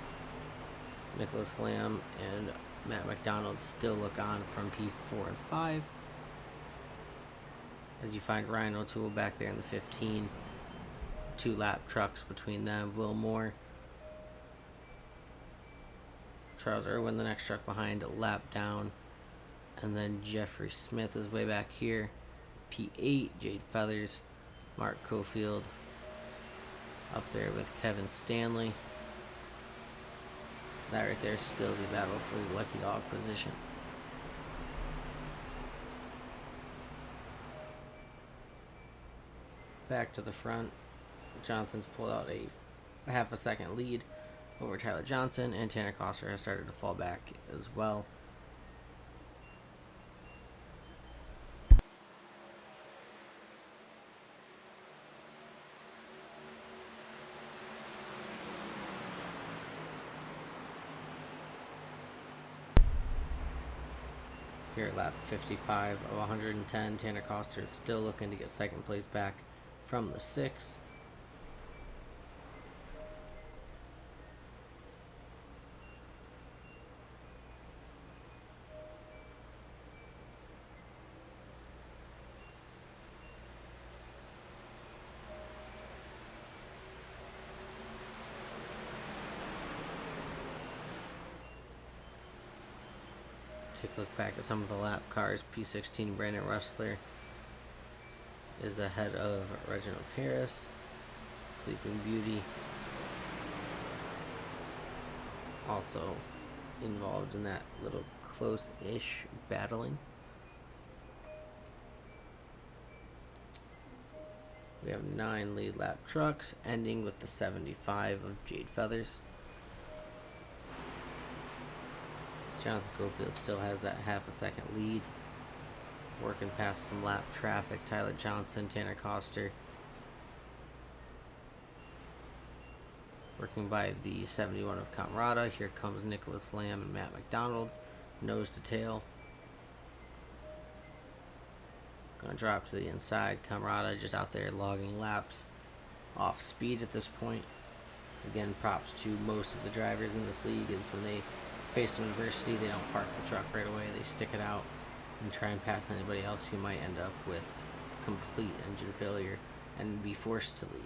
Nicholas Lamb and Matt McDonald still look on from P4 and 5. As you find Ryan O'Toole back there in the 15. 2 lap trucks between them. Will Moore, Charles Irwin, the next truck behind, a lap down. And then Jeffrey Smith is way back here. P8, Jade Feathers, Mark Cofield up there with Kevin Stanley. That right there is still the battle for the lucky dog position. Back to the front. Jonathan's pulled out a half a second lead over Tyler Johnson, and Tanner Coster has started to fall back as well. Here at lap 55 of 110, Tanner Coster is still looking to get second place back from the 6. Take a look back at some of the lap cars. P16 Brandon Rustler is ahead of Reginald Harris. Sleeping Beauty also involved in that little close-ish battling. We have 9 lead lap trucks, ending with the 75 of Jade Feathers. Jonathan Cofield still has that half a second lead. Working past some lap traffic. Tyler Johnson, Tanner Coster. Working by the 71 of Camarada. Here comes Nicholas Lamb and Matt McDonald. Nose to tail. Gonna drop to the inside. Camarada just out there logging laps. Off speed at this point. Again, props to most of the drivers in this league is when they face some adversity, they don't park the truck right away. They stick it out and try and pass anybody else who might end up with complete engine failure and be forced to leave.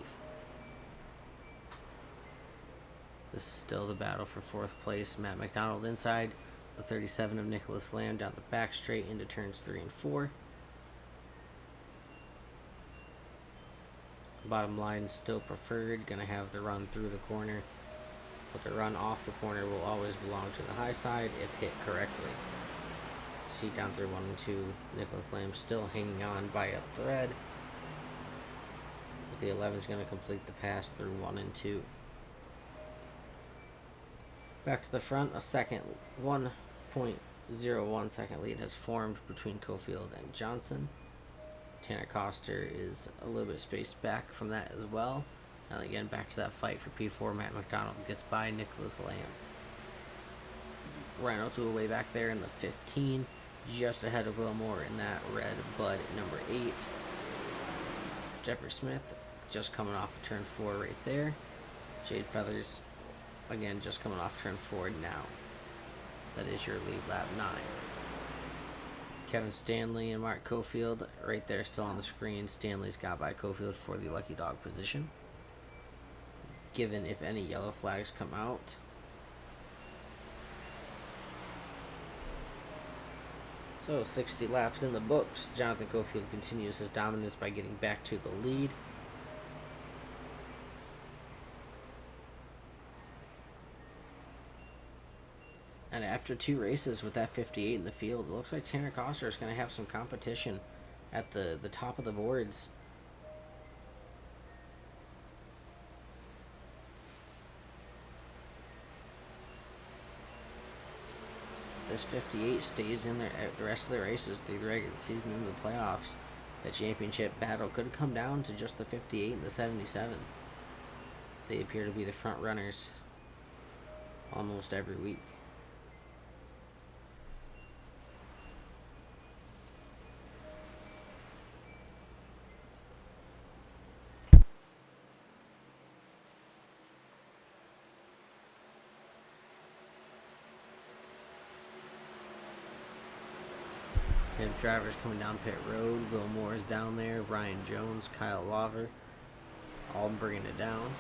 This is still the battle for 4th place. Matt McDonald inside the 37 of Nicholas Lamb down the back straight into turns 3 and 4. Bottom line still preferred. Gonna have the run through the corner, but the run off the corner will always belong to the high side if hit correctly. See down through 1 and 2, Nicholas Lamb still hanging on by a thread. But the 11 is going to complete the pass through 1 and 2. Back to the front, a second 1.01 second lead has formed between Cofield and Johnson. Tanner Coster is a little bit spaced back from that as well. And again, back to that fight for P4. Matt McDonald gets by Nicholas Lamb. Rhino to way back there in the 15, just ahead of Will Moore in that red Bud number 8. Jeffrey Smith just coming off of turn 4 right there. Jade Feathers again just coming off turn 4 now. That is your lead lap 9. Kevin Stanley and Mark Cofield right there still on the screen. Stanley's got by Cofield for the lucky dog position. Given if any yellow flags come out. So 60 laps in the books. Jonathan Cofield continues his dominance by getting back to the lead. And after 2 races with that 58 in the field, it looks like Tanner Coster is going to have some competition at the top of the boards. This 58 stays in there the rest of the races through the regular season into the playoffs. The championship battle could come down to just the 58 and the 77. They appear to be the front runners almost every week. And drivers coming down pit road. Will Moore is down there. Ryan Jones, Kyle Lawver, all bringing it down.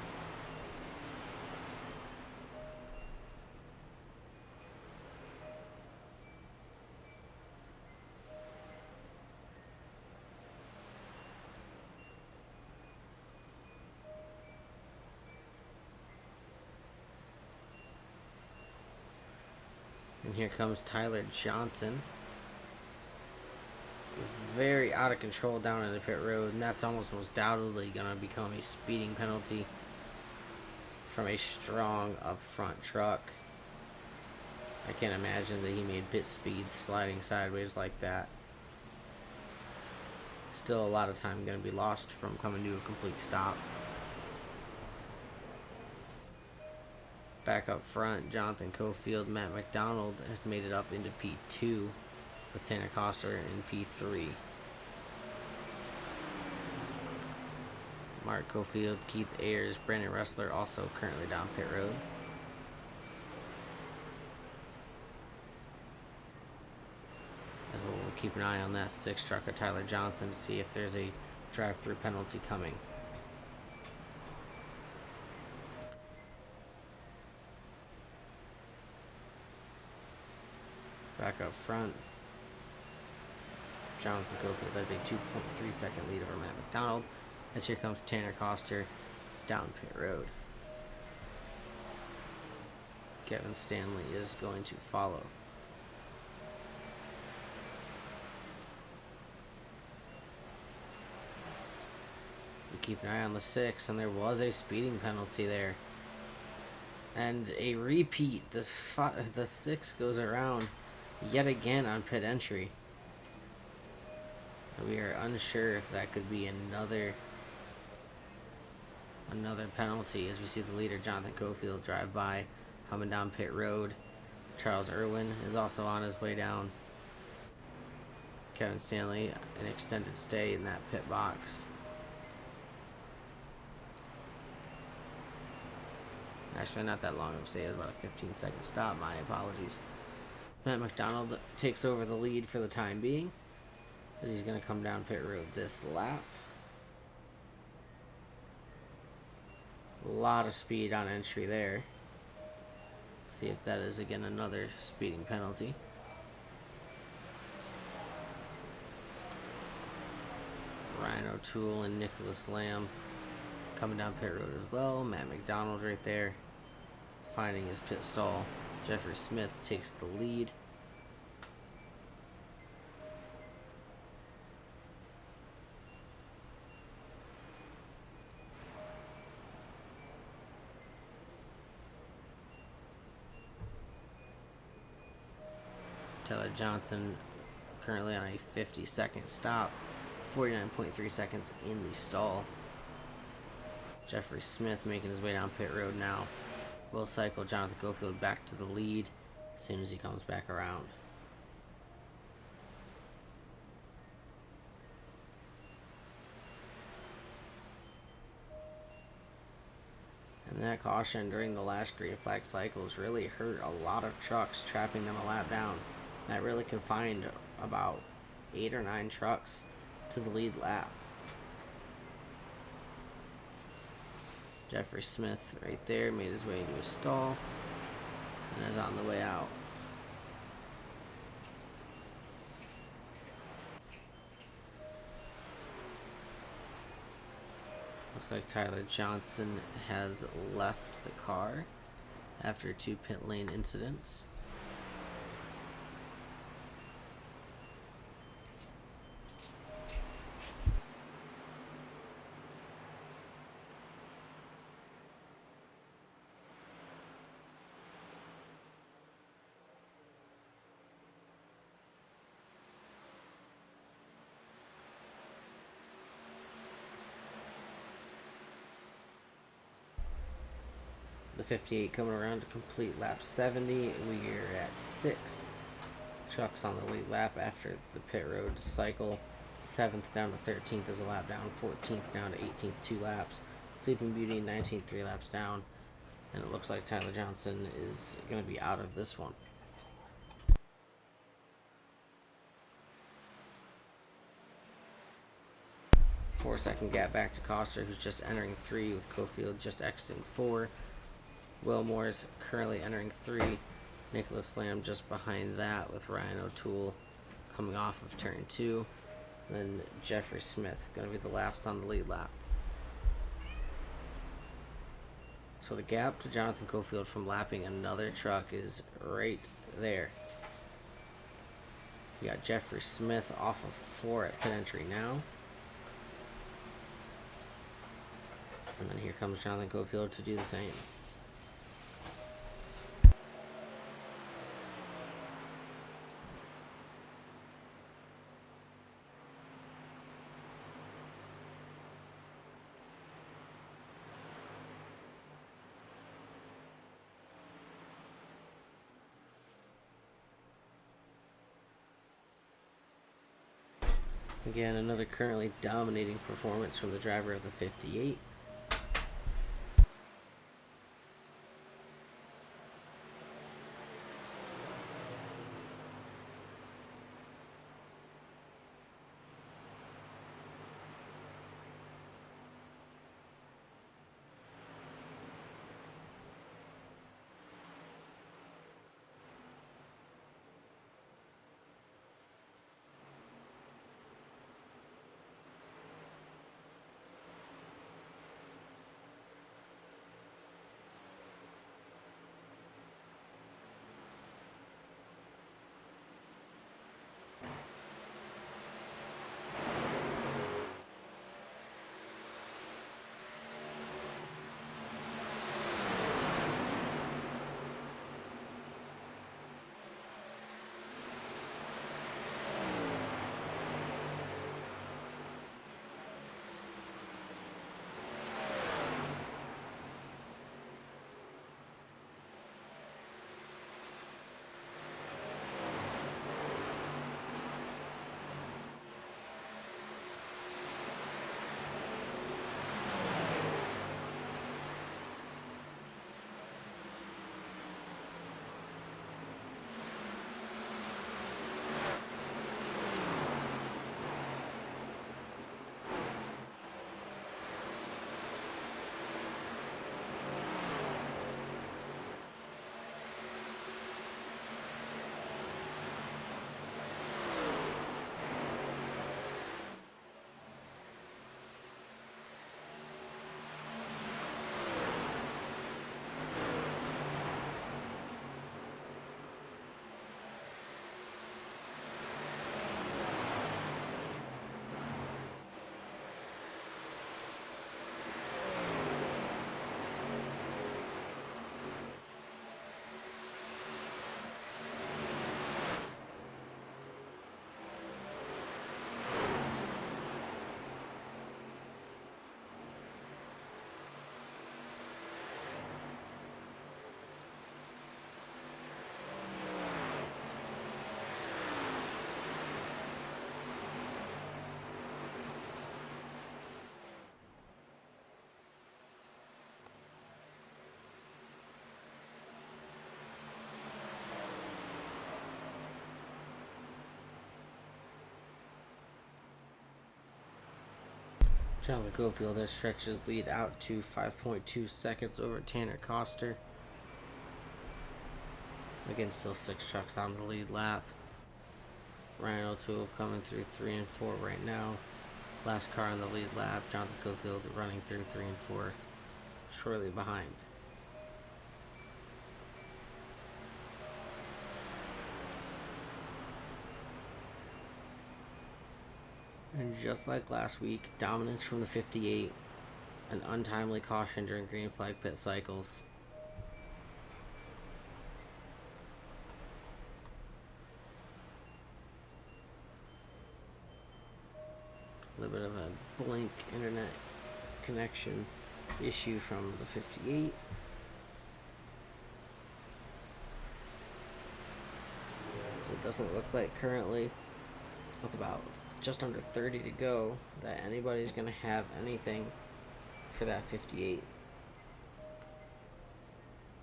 And here comes Tyler Johnson. Very out of control down in the pit road, and that's almost most doubtedly going to become a speeding penalty from a strong up front truck. I can't imagine that he made pit speed sliding sideways like that. Still a lot of time going to be lost from coming to a complete stop. Back up front, Jonathan Cofield, Matt McDonald has made it up into P2 with Tanner Coster in P3. Mark Cofield, Keith Ayers, Brandon Ressler also currently down pit road. As well, we'll keep an eye on that 6 truck of Tyler Johnson to see if there's a drive-through penalty coming. Back up front, Jonathan Cofield has a 2.3 second lead over Matt McDonald. As here comes Tanner Coster down pit road. Kevin Stanley is going to follow. We keep an eye on the 6, and there was a speeding penalty there. And a repeat. The 6 goes around yet again on pit entry. And we are unsure if that could be another penalty as we see the leader Jonathan Cofield drive by coming down pit road. Charles Irwin is also on his way down. Kevin Stanley, an extended stay in that pit box. Actually, not that long of a stay. It was about a 15-second stop. My apologies. Matt McDonald takes over the lead for the time being, as he's going to come down pit road this lap. A lot of speed on entry there. See if that is again another speeding penalty. Ryan O'Toole and Nicholas Lamb coming down pit road as well. Matt McDonald right there finding his pit stall. Jeffrey Smith takes the lead. Tyler Johnson currently on a 50-second stop, 49.3 seconds in the stall. Jeffrey Smith making his way down pit road now. Will cycle Jonathan Cofield back to the lead as soon as he comes back around. And that caution during the last green flag cycles really hurt a lot of trucks, trapping them a lap down. That really confined about 8 or 9 trucks to the lead lap. Jeffrey Smith right there made his way into a stall and is on the way out. Looks like Tyler Johnson has left the car after 2 pit lane incidents. The 58 coming around to complete lap 70. We are at 6 trucks on the lead lap after the pit road cycle. 7th down to 13th is a lap down. 14th down to 18th, 2 laps. Sleeping Beauty 19th, 3 laps down. And it looks like Tyler Johnson is going to be out of this one. Four-second gap back to Coster, who's just entering 3 with Cofield just exiting 4. Wilmore's currently entering 3. Nicholas Lamb just behind that with Ryan O'Toole coming off of turn 2. Then Jeffrey Smith going to be the last on the lead lap. So the gap to Jonathan Cofield from lapping another truck is right there. You got Jeffrey Smith off of 4 at pit entry now. And then here comes Jonathan Cofield to do the same. Again, another currently dominating performance from the driver of the 58. Jonathan Gofield has stretched his lead out to 5.2 seconds over Tanner Coster. Again, still 6 trucks on the lead lap. Ryan O'Toole coming through 3 and 4 right now. Last car on the lead lap. Jonathan Gofield running through 3 and 4, shortly behind. And just like last week, dominance from the 58, an untimely caution during green flag pit cycles. A little bit of a blink internet connection issue from the 58. So it doesn't look like currently, with about just under 30 to go, that anybody's going to have anything for that 58.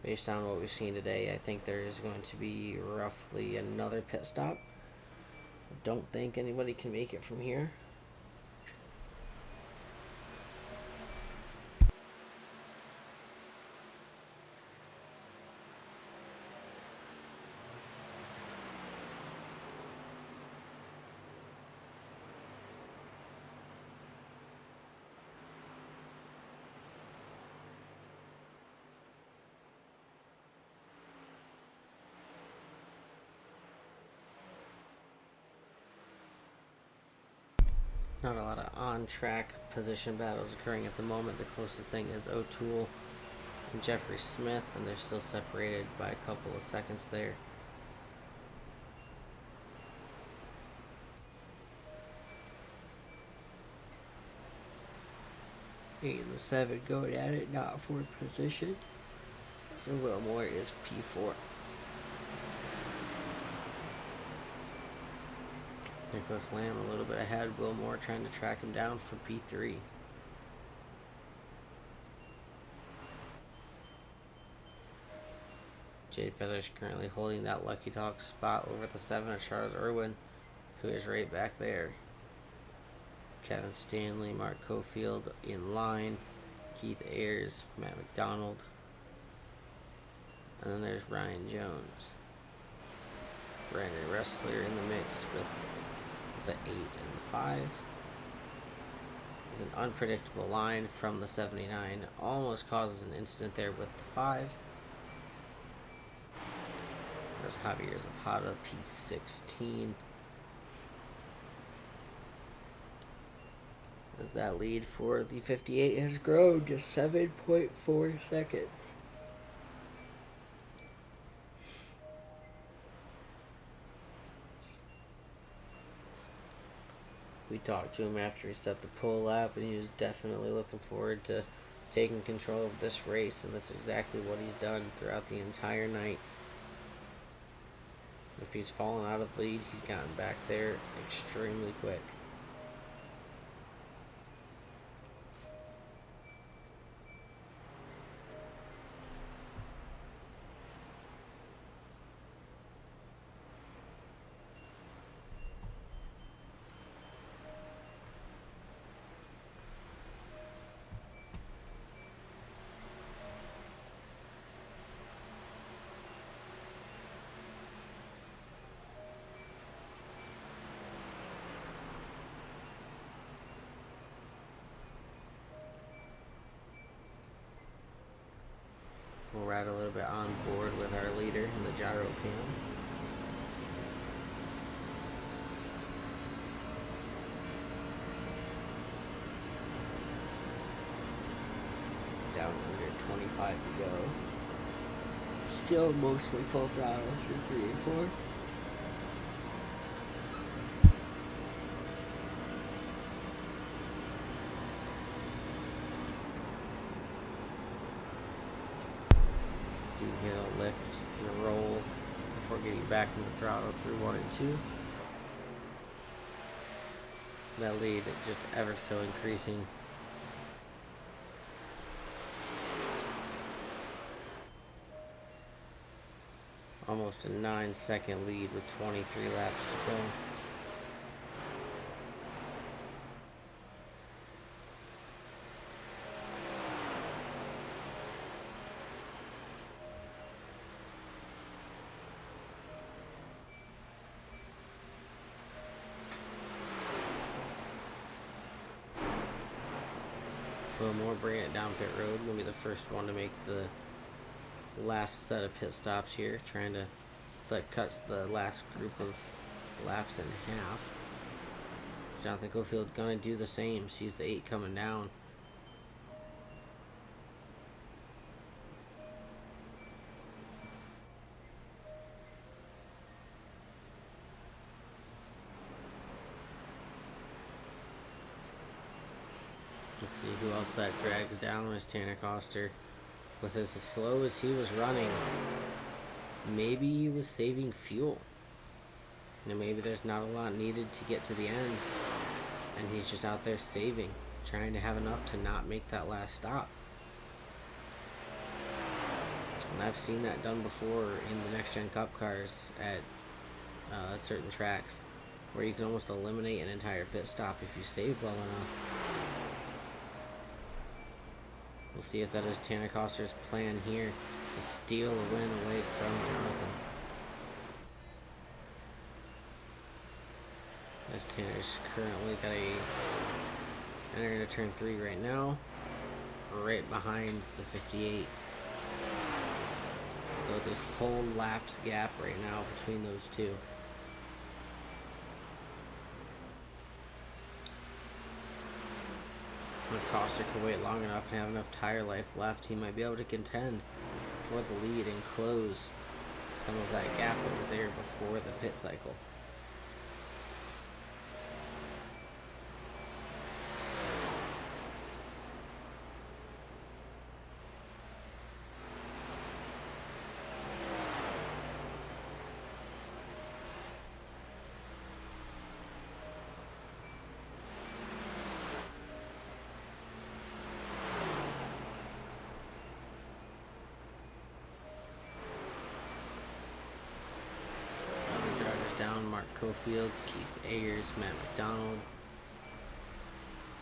Based on what we've seen today, I think there is going to be roughly another pit stop. I don't think anybody can make it from here. Not a lot of on-track position battles occurring at the moment. The closest thing is O'Toole and Jeffrey Smith, and they're still separated by a couple of seconds there. Eight and the 7 going at it, not for position. So Wilmore is P4. Nicholas Lamb a little bit ahead. Wilmore trying to track him down for P3. Jade Feathers currently holding that Lucky Talk spot over the 7 of Charles Irwin, who is right back there. Kevin Stanley, Mark Cofield in line. Keith Ayers, Matt McDonald. And then there's Ryan Jones. Brandon Ressler in the mix with the 8 and the 5. It's an unpredictable line from the 79. Almost causes an incident there with the 5. There's Javier Zapata, P16. As that lead for the 58 has grown to 7.4 seconds. We talked to him after he set the pole lap, and he was definitely looking forward to taking control of this race, and that's exactly what he's done throughout the entire night. If he's fallen out of the lead, he's gotten back there extremely quick. We'll ride a little bit on board with our leader in the gyro cam. Down under 25 to go. Still mostly full throttle through 3 and 4. You hear a lift and a roll before getting back in the throttle through 1 and 2. That lead just ever so increasing. Almost a 9-second lead with 23 laps to go. more, bringing it down pit road. Gonna be the first one to make the last set of pit stops here. Trying to, that cuts the last group of laps in half. Jonathan Cofield gonna do the same. Sees the 8 coming down. Let's see who else that drags down is Tanner Coster. With as slow as he was running, maybe he was saving fuel. And maybe there's not a lot needed to get to the end. And he's just out there saving, trying to have enough to not make that last stop. And I've seen that done before in the Next Gen Cup cars at certain tracks, where you can almost eliminate an entire pit stop if you save well enough. We'll see if that is Tanner Coster's plan here to steal a win away from Jonathan. As Tanner's currently got entering into turn 3 right now, right behind the 58. So it's a full laps gap right now between those two. If Coster can wait long enough and have enough tire life left, he might be able to contend for the lead and close some of that gap that was there before the pit cycle. Down Mark Cofield, Keith Ayers, Matt McDonald.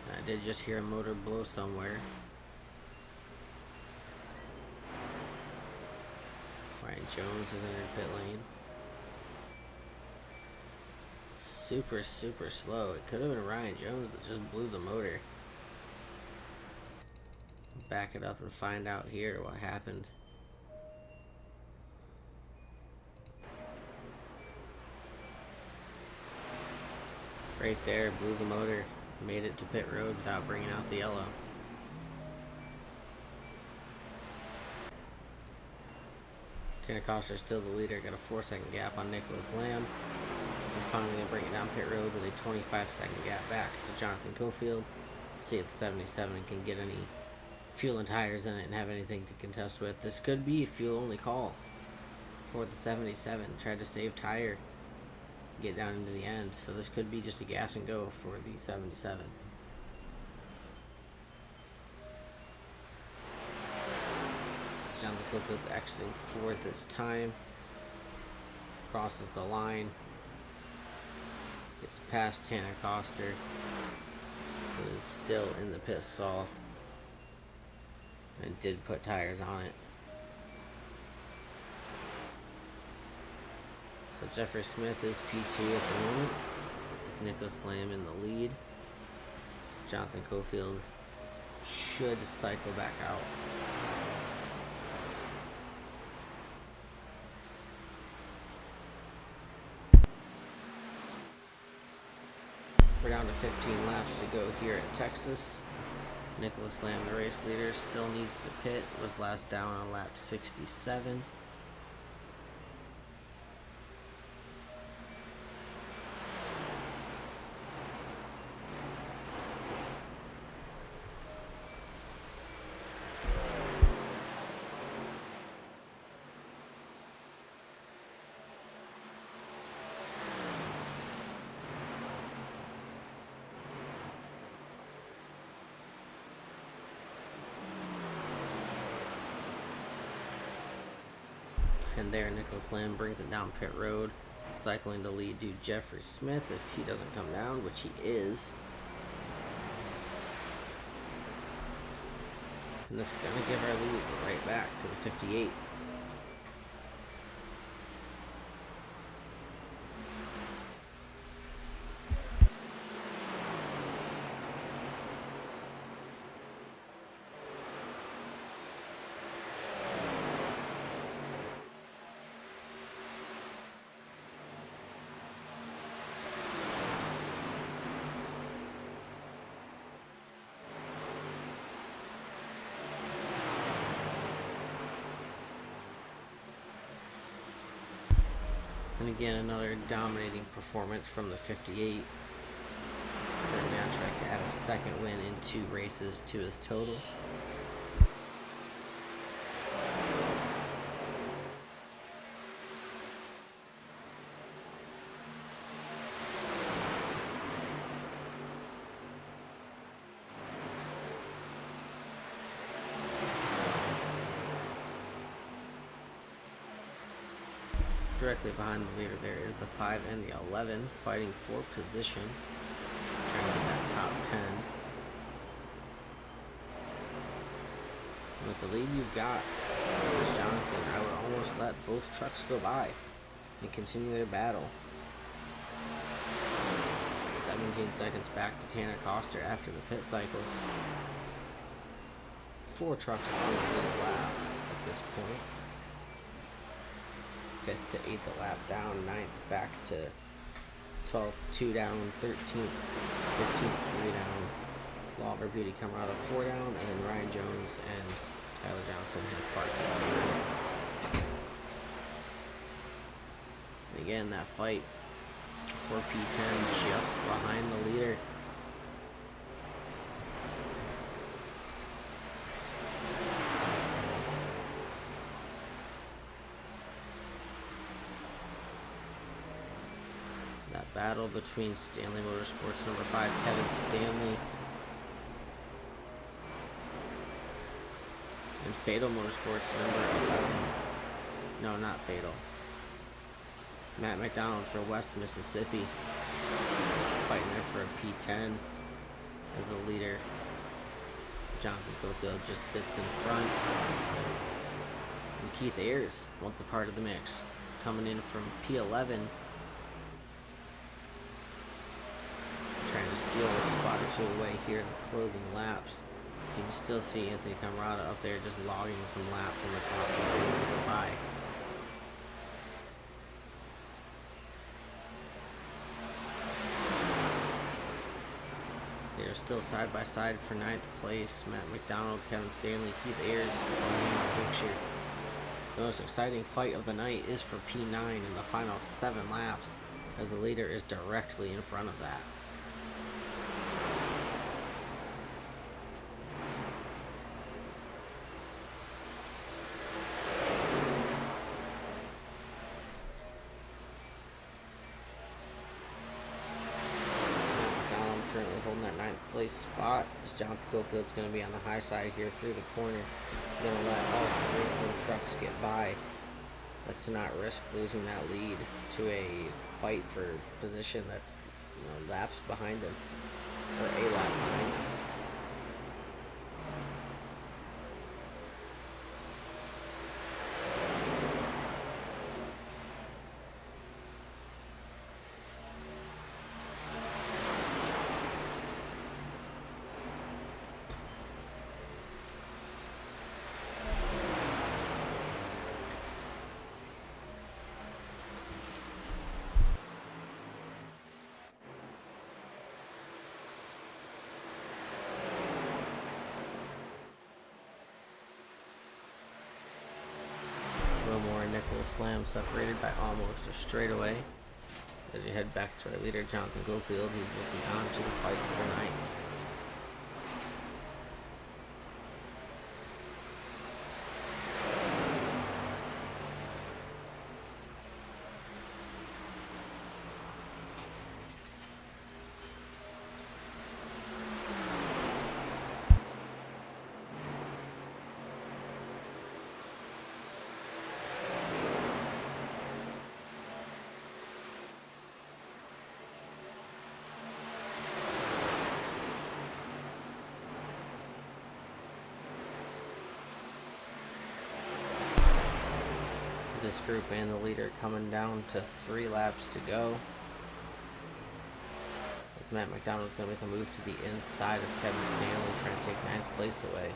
And I did just hear a motor blow somewhere. Ryan Jones has entered pit lane. Super slow. It could have been Ryan Jones that just blew the motor. Back it up and find out here what happened. Right there, blew the motor, made it to pit road without bringing out the yellow. Tanner Coster still the leader, got a 4-second gap on Nicholas Lamb. He's finally going to bring it down pit road with a 25-second gap back to Jonathan Cofield. See if the 77 can get any fuel and tires in it and have anything to contest with. This could be a fuel-only call for the 77. Tried to save tire, get down into the end, so this could be just a gas and go for the 77. Jonathan Cofield's exiting fourth this time, crosses the line, gets past Tanner Coster, who is still in the pit stall and did put tires on it. So Jeffrey Smith is P2 at the moment, with Nicholas Lamb in the lead. Jonathan Cofield should cycle back out. We're down to 15 laps to go here at Texas. Nicholas Lamb, the race leader, still needs to pit. Was last down on lap 67. And there, Nicholas Lamb brings it down pit road, cycling to lead to Jeffrey Smith if he doesn't come down, which he is. And that's going to give our lead right back to the 58. And again, another dominating performance from the 58. Currently on track to add a second win in 2 races to his total. Directly behind the leader there is the 5 and the 11 fighting for position. Trying to get that top 10. With the lead you've got, there's Jonathan. I would almost let both trucks go by and continue their battle. 17 seconds back to Tanner Coster after the pit cycle. 4 trucks on the lead lap at this point. 5th to 8th lap down, 9th back to 12th, 2 down, 13th, 15th, 3 down. Lawver Beauty Camarado 4 down, and then Ryan Jones and Tyler Johnson have parked up. And again, that fight for P10 just behind the leader. Battle between Stanley Motorsports number 5, Kevin Stanley, and Fatal Motorsports number 11. No, not Fatal. Matt McDonald for West Mississippi, fighting there for a P10 as the leader. Jonathan Cofield just sits in front. And Keith Ayers, once a part of the mix, coming in from P11. Trying to steal a spot or 2 away here in the closing laps. You can still see Anthony Camarada up there just logging some laps on the top of by. They're still side by side for 9th place. Matt McDonald, Kevin Stanley, Keith Ayers coming in the picture. The most exciting fight of the night is for P9 in the final 7 laps, as the leader is directly in front of that. Place spot as Jonathan Cofield's going to be on the high side here through the corner. Going to let all 3 of the trucks get by. Let's not risk losing that lead to a fight for position that's laps behind him, or a lap behind him. Nicholas Lamb separated by almost a straightaway. As we head back to our leader, Jonathan Gofield, who's looking on to the fight for 9th. This group and the leader coming down to 3 laps to go. As Matt McDonald's going to make a move to the inside of Kevin Stanley, trying to take 9th place away.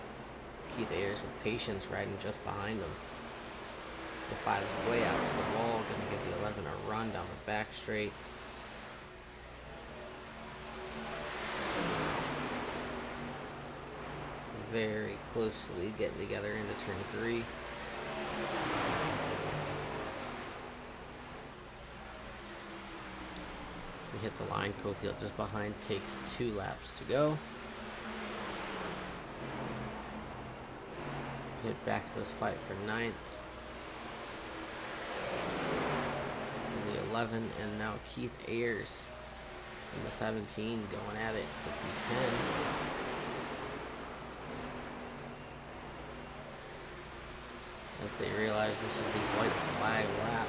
Keith Ayers with patience riding just behind him. As the 5 is way out to the wall, going to give the 11 a run down the back straight. Very closely getting together into turn 3. hit the line. Cofield just behind, takes 2 laps to go. Get back to this fight for 9th. The 11, and now Keith Ayers in the 17 going at it for P10. As they realize this is the white flag lap.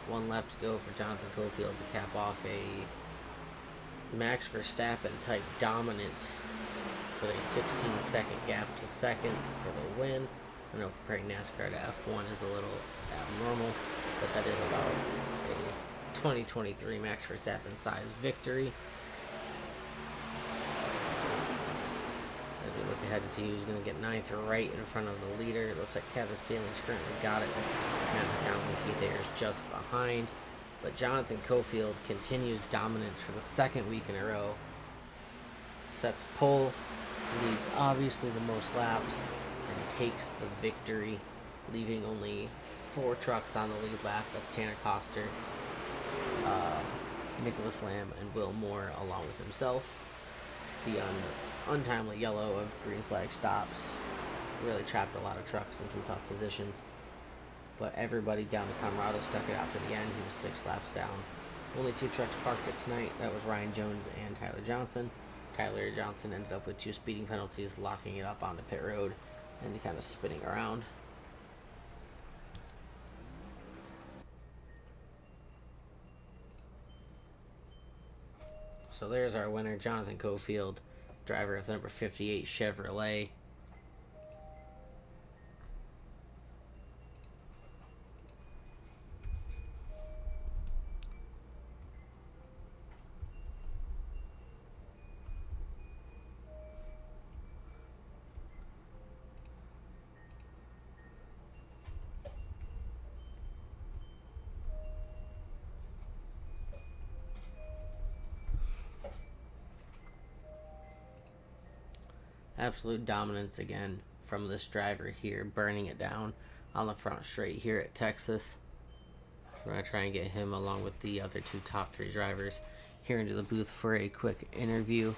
1 lap to go for Jonathan Cofield to cap off a Max Verstappen type dominance with a 16-second gap to second for the win. I know comparing NASCAR to F1 is a little abnormal, but that is about a 2023 Max Verstappen size victory. As we look ahead to see who's going to get 9th right in front of the leader, it looks like Kevin Stanley's currently got it with Matt McDowell and Keith Ayers just behind. But Jonathan Cofield continues dominance for the 2nd week in a row. Sets pole, leads obviously the most laps, and takes the victory, leaving only 4 trucks on the lead lap. That's Tanner Coster, Nicholas Lamb, and Will Moore along with himself. The untimely yellow of green flag stops really trapped a lot of trucks in some tough positions. But everybody down to Camarado stuck it out to the end. He was 6 laps down. Only 2 trucks parked it tonight. That was Ryan Jones and Tyler Johnson. Tyler Johnson ended up with 2 speeding penalties, locking it up onto pit road and kind of spinning around. So there's our winner, Jonathan Cofield, driver of the number 58 Chevrolet. Absolute dominance again from this driver here, burning it down on the front straight here at Texas. We're going to try and get him along with the other 2 top 3 drivers here into the booth for a quick interview.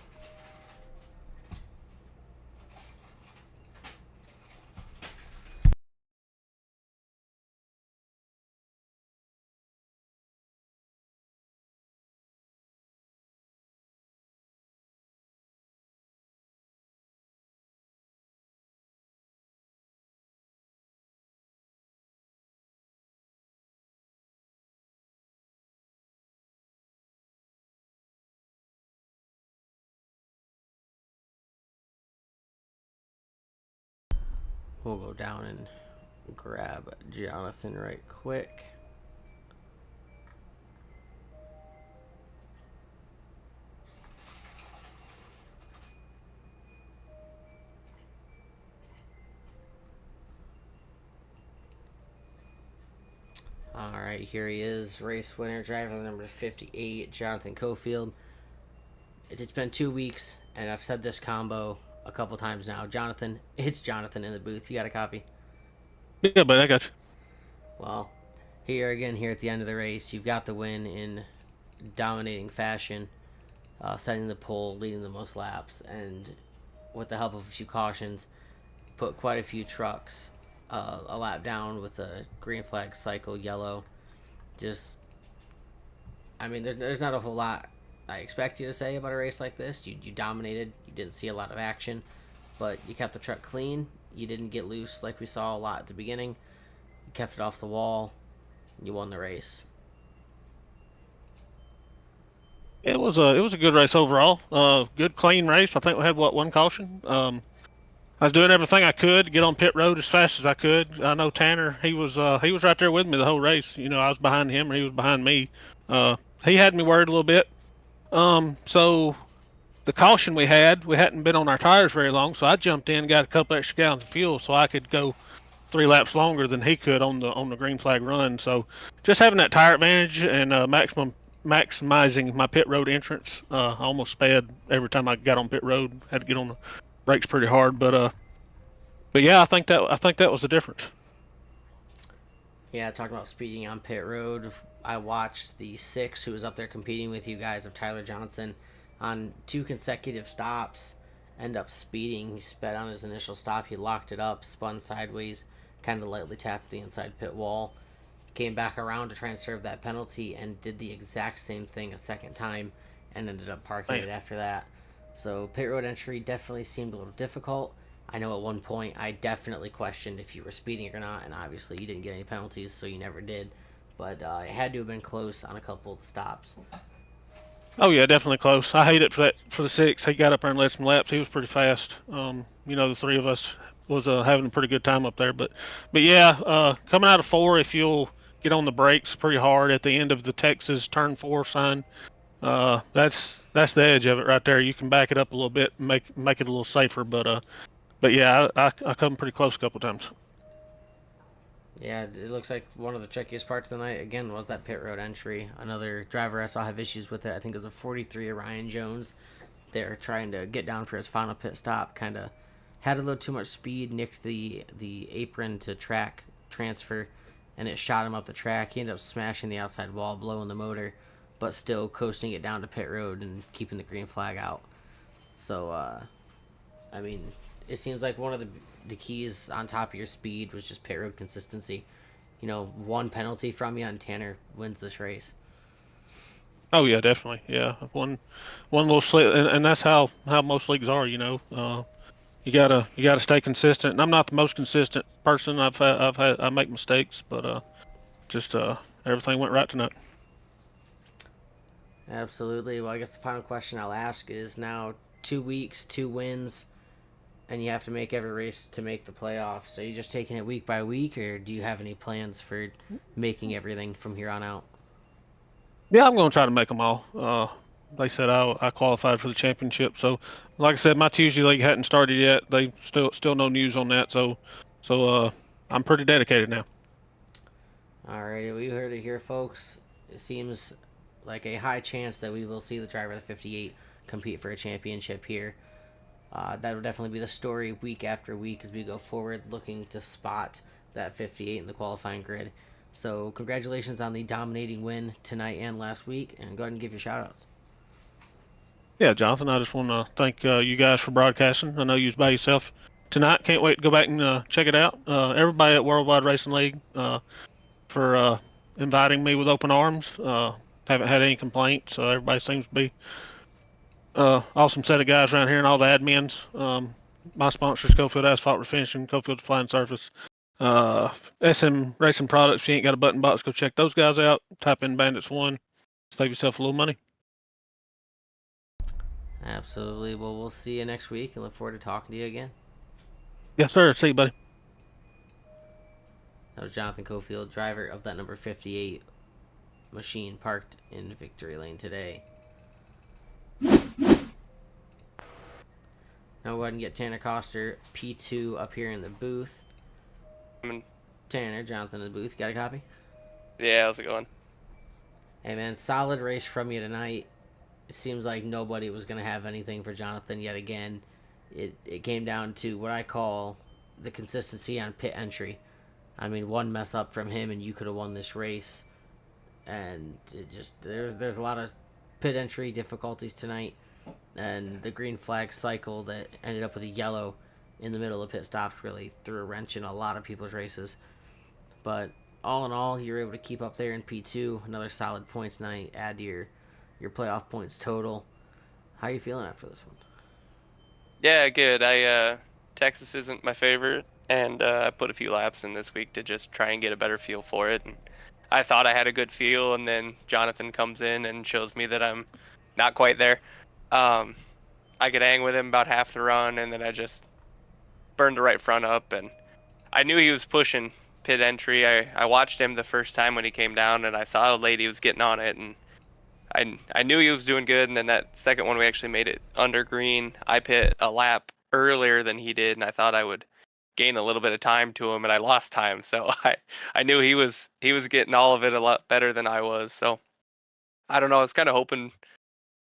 We'll go down and grab Jonathan right quick. Alright, here he is, race winner, driver number 58, Jonathan Cofield. It's been 2 weeks, and I've said this combo a couple times now. Jonathan, it's Jonathan in the booth. You got a copy? Yeah, but I got you. Well, here again, here at the end of the race, you've got the win in dominating fashion, setting the pole, leading the most laps, and with the help of a few cautions, put quite a few trucks a lap down with a green flag cycle yellow. Just, I mean, there's not a whole lot I expect you to say about a race like this. You dominated. You didn't see a lot of action, but you kept the truck clean. You didn't get loose like we saw a lot at the beginning. You kept it off the wall. You won the race. It was a good race overall. Good clean race. I think we had 1 caution. I was doing everything I could to get on pit road as fast as I could. I know Tanner, he was right there with me the whole race. You know, I was behind him or he was behind me. He had me worried a little bit. So the caution we hadn't been on our tires very long, so I jumped in and got a couple extra gallons of fuel so I could go 3 laps longer than he could on the green flag run. So just having that tire advantage and maximizing my pit road entrance, I almost sped every time I got on pit road. Had to get on the brakes pretty hard, but yeah, I think that was the difference. Yeah, talking about speeding on pit road, I watched the 6 who was up there competing with you guys of Tyler Johnson on 2 consecutive stops end up speeding. He sped on his initial stop, he locked it up, spun sideways, kind of lightly tapped the inside pit wall, came back around to try and serve that penalty, and did the exact same thing a second time and ended up parking Man. it after that. So pit road entry definitely seemed a little difficult. I know at one point I definitely questioned if you were speeding or not, and obviously you didn't get any penalties, so you never did. But it had to have been close on a couple of the stops. Oh yeah, definitely close. I hate it for the 6. He got up there and led some laps. He was pretty fast. The 3 of us was having a pretty good time up there. But yeah, coming out of 4, if you'll get on the brakes pretty hard at the end of the Texas turn 4 sign, that's the edge of it right there. You can back it up a little bit and make it a little safer. But yeah, I come pretty close a couple times. Yeah, it looks like one of the trickiest parts of the night, again, was that pit road entry. Another driver I saw have issues with it. I think it was a 43, Ryan Jones. They're trying to get down for his final pit stop. Kind of had a little too much speed, nicked the apron to track transfer, and it shot him up the track. He ended up smashing the outside wall, blowing the motor, but still coasting it down to pit road and keeping the green flag out. So, I mean, it seems like one of the keys on top of your speed was just pit road consistency. One penalty from you on Tanner wins this race. Oh yeah, definitely. Yeah, one little slip, and that's how most leagues are. You gotta stay consistent. And I'm not the most consistent person. I make mistakes, but just everything went right tonight. Absolutely. Well, I guess the final question I'll ask is now 2 weeks, 2 wins, and you have to make every race to make the playoffs. So are you just taking it week by week, or do you have any plans for making everything from here on out? Yeah, I'm gonna try to make them all. They said I qualified for the championship, so like I said, my Tuesday league hadn't started yet. They still no news on that, so I'm pretty dedicated now. Alrighty, we heard it here, folks. It seems like a high chance that we will see the driver of the 58 compete for a championship here. That will definitely be the story week after week as we go forward, looking to spot that 58 in the qualifying grid. So, congratulations on the dominating win tonight and last week, and go ahead and give your shout outs. Yeah, Jonathan, I just want to thank you guys for broadcasting. I know you was by yourself tonight. Can't wait to go back and check it out. Everybody at Worldwide Racing League for inviting me with open arms. Haven't had any complaints. Everybody seems to be awesome set of guys around here, and all the admins. My sponsors, Cofield Asphalt Refinishing, Cofield Flying Surface, SM Racing Products. If you ain't got a button box, go check those guys out. Type in Bandits One, save yourself a little money. Absolutely. Well, we'll see you next week and look forward to talking to you again. Yes, sir. See you, buddy. That was Jonathan Cofield, driver of that number 58 machine parked in Victory Lane today. Now we'll go ahead and get Tanner Coster, P2, up here in the booth. Tanner, Jonathan in the booth. Got a copy? Yeah, how's it going? Hey, man, solid race from you tonight. It seems like nobody was going to have anything for Jonathan yet again. It came down to what I call the consistency on pit entry. I mean, one mess up from him and you could have won this race. And it just, there's a lot of pit entry difficulties tonight. And the green flag cycle that ended up with a yellow in the middle of pit stops really threw a wrench in a lot of people's races. But all in all, you were able to keep up there in P2. Another solid points night. Add to your playoff points total. How are you feeling after this one? Yeah, good. Texas isn't my favorite, and I put a few laps in this week to just try and get a better feel for it. And I thought I had a good feel, and then Jonathan comes in and shows me that I'm not quite there. I could hang with him about half the run, and then I just burned the right front up, and I knew he was pushing pit entry. I watched him the first time when he came down, and I saw a lady was getting on it, and I knew he was doing good. And then that second one, we actually made it under green. I pit a lap earlier than he did, and I thought I would gain a little bit of time to him, and I lost time. So I knew he was getting all of it a lot better than I was. So I don't know. I was kind of hoping,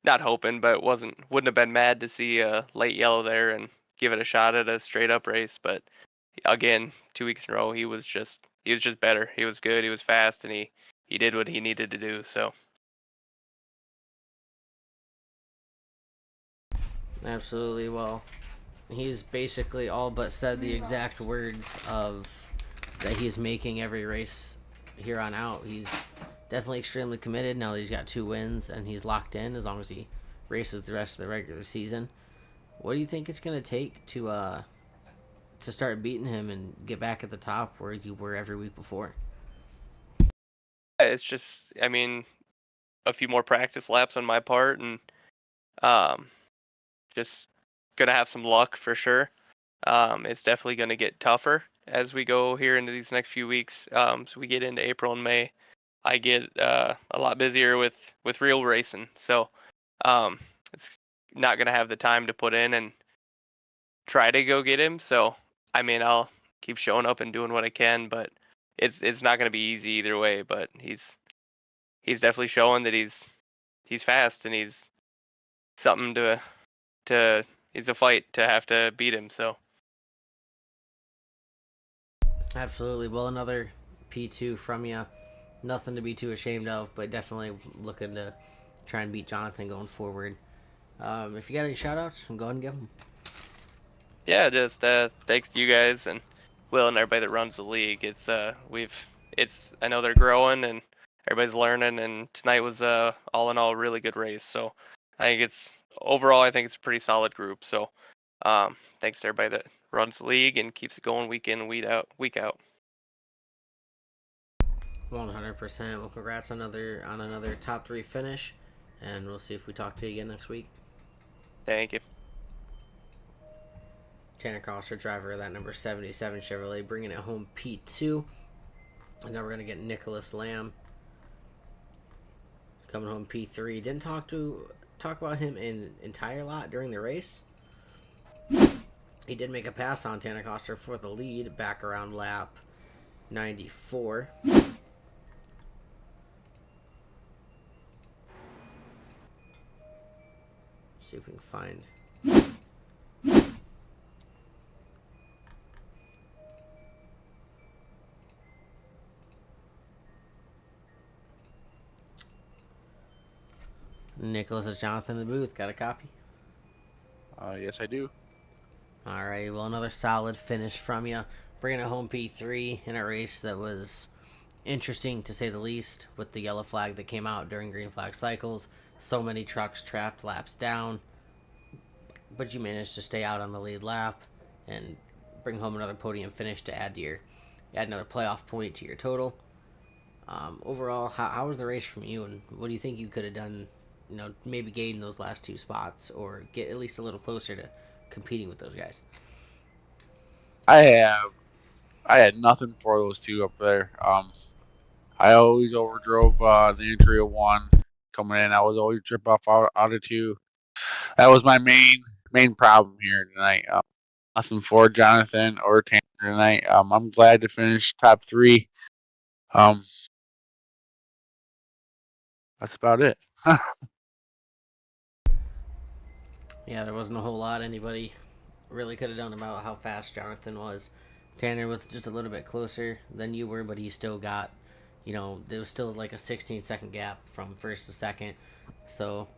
not hoping, but wouldn't have been mad to see a late yellow there and give it a shot at a straight up race. But again, 2 weeks in a row, he he was just better. He was good. He was fast, and he did what he needed to do. So Absolutely. Well, he's basically all but said the exact words of that he's making every race here on out. He's definitely extremely committed now that he's got 2 wins and he's locked in as long as he races the rest of the regular season. What do you think it's going to take to start beating him and get back at the top where you were every week before? it's just, I mean, a few more practice laps on my part, and um, just gonna have some luck for sure. It's definitely gonna get tougher as we go here into these next few weeks. So we get into April and May. I get a lot busier with real racing, so um, it's not gonna have the time to put in and try to go get him. So I mean, I'll keep showing up and doing what I can, but it's not gonna be easy either way. But he's definitely showing that he's fast, and he's something to he's a fight to have to beat him. So Absolutely. Well, another P2 from you. Nothing to be too ashamed of, but definitely looking to try and beat Jonathan going forward. If you got any shout outs, go ahead and give them. yeah, just thanks to you guys and Will and everybody that runs the league. It's I know they're growing and everybody's learning, and tonight was all in all a really good race. So I think I think it's a pretty solid group. So thanks to everybody that runs the league and keeps it going week in and week out. 100%. Well, congrats on another top 3 finish, and we'll see if we talk to you again next week. Thank you. Tanner Coster, driver of that number 77 Chevrolet, bringing it home P2. And now we're going to get Nicholas Lamb coming home P3. Didn't talk about him an entire lot during the race. He did make a pass on Tanner Coster for the lead back around lap 94. See if we can find Nicholas. Is Jonathan in the booth? Got a copy? Yes, I do. Alright, well, another solid finish from you. Bringing it home P3 in a race that was interesting to say the least, with the yellow flag that came out during green flag cycles. So many trucks trapped laps down. But you managed to stay out on the lead lap and bring home another podium finish to add another playoff point to your total. Overall, how was the race from you, and what do you think you could have done? Maybe gain those last 2 spots or get at least a little closer to competing with those guys. I had nothing for those 2 up there. I always overdrove the entry of 1 coming in. I was always trip off out of 2. That was my main problem here tonight. Nothing for Jonathan or Tanner tonight. I'm glad to finish top 3. That's about it. Yeah, there wasn't a whole lot anybody really could have done about how fast Jonathan was. Tanner was just a little bit closer than you were, but he still got, there was still like a 16-second gap from first to second. So,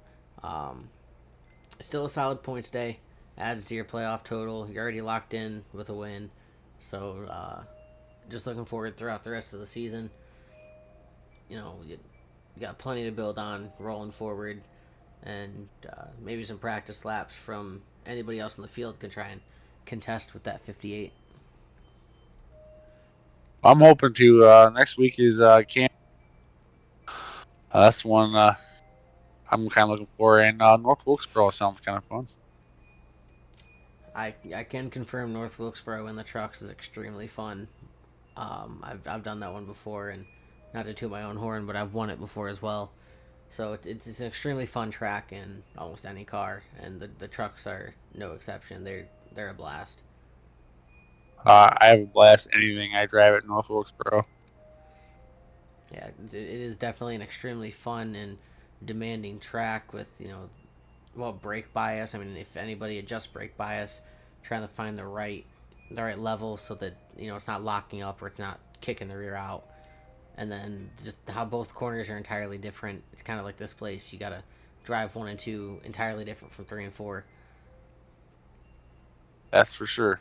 still a solid points day. Adds to your playoff total. You're already locked in with a win. So, just looking forward throughout the rest of the season. You got plenty to build on rolling forward. And maybe some practice laps from anybody else in the field can try and contest with that 58. I'm hoping to. Next week is camp. That's one I'm kind of looking for. And North Wilkesboro sounds kind of fun. I can confirm North Wilkesboro in the trucks is extremely fun. I've done that one before, and not to toot my own horn, but I've won it before as well. So it's an extremely fun track in almost any car, and the trucks are no exception. They're a blast. I have a blast anything I drive at North Wilkesboro. Yeah, it is definitely an extremely fun and demanding track with, brake bias. I mean, if anybody adjusts brake bias, trying to find the right level so that, it's not locking up or it's not kicking the rear out. And then just how both corners are entirely different. It's kind of like this place. You got to drive 1 and 2 entirely different from 3 and 4. That's for sure.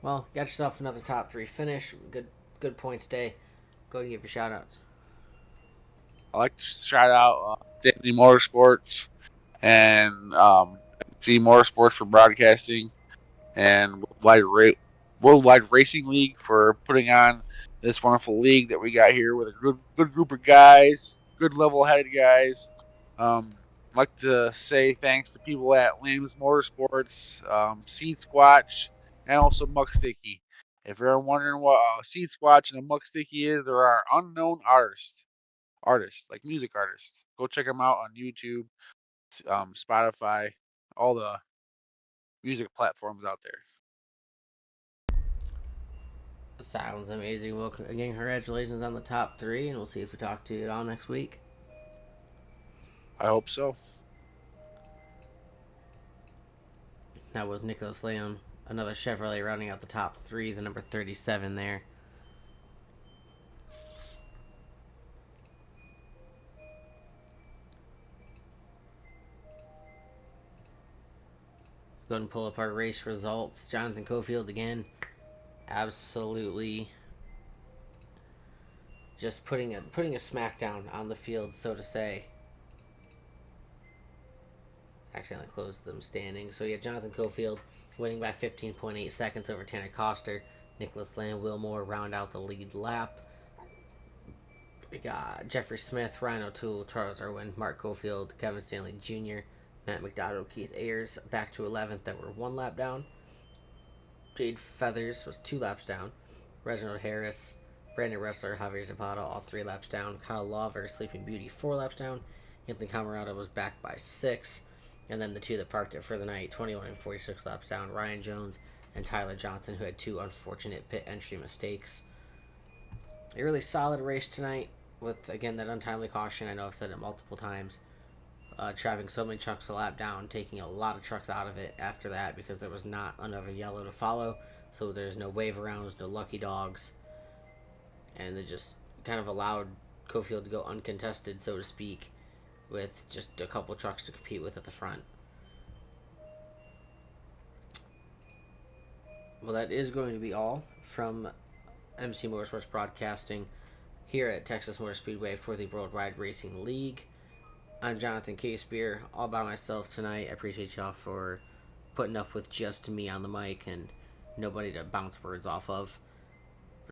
Well, got yourself another top 3 finish. Good points day. Go and give your shout outs. I like to shout out Stanley Motorsports and MC Motorsports for broadcasting, and Worldwide Racing League for putting on this wonderful league that we got here with a good group of guys, good level-headed guys. I'd like to say thanks to people at Lamb's Motorsports, Seed Squatch, and also Muck Sticky. If you're wondering what a Seed Squatch and a Muck Sticky is, there are unknown artists, like music artists. Go check them out on YouTube, Spotify, all the music platforms out there. Sounds amazing. Well, again, congratulations on the top 3, and we'll see if we talk to you at all next week. I hope so. That was Nicholas Leon, another Chevrolet rounding out the top 3, the number 37 there. Go ahead and pull up our race results. Jonathan Cofield again, absolutely just putting a smackdown on the field, so to say. Actually, I closed them standing. So yeah, Jonathan Cofield winning by 15.8 seconds over Tanner Coster. Nicholas Land, Will Moore round out the lead lap. We got Jeffrey Smith, Ryan O'Toole, Charles Irwin, Mark Cofield, Kevin Stanley Jr., Matt McDonald, Keith Ayers back to 11th that were 1 lap down. Jade Feathers was 2 laps down. Reginald Harris, Brandon Ressler, Javier Zapata, all 3 laps down. Kyle Lawver, Sleeping Beauty, 4 laps down. Anthony Camarada was back by 6. And then the 2 that parked it for the night, 21 and 46 laps down. Ryan Jones and Tyler Johnson, who had 2 unfortunate pit entry mistakes. A really solid race tonight with, again, that untimely caution. I know I've said it multiple times. Traveling so many trucks a lap down, taking a lot of trucks out of it after that because there was not another yellow to follow. So there's no wave arounds, no lucky dogs. And it just kind of allowed Cofield to go uncontested, so to speak, with just a couple trucks to compete with at the front. Well, that is going to be all from MC Motorsports Broadcasting here at Texas Motor Speedway for the Worldwide Racing League. I'm Jonathan Casebeer, all by myself tonight. I appreciate y'all for putting up with just me on the mic and nobody to bounce words off of.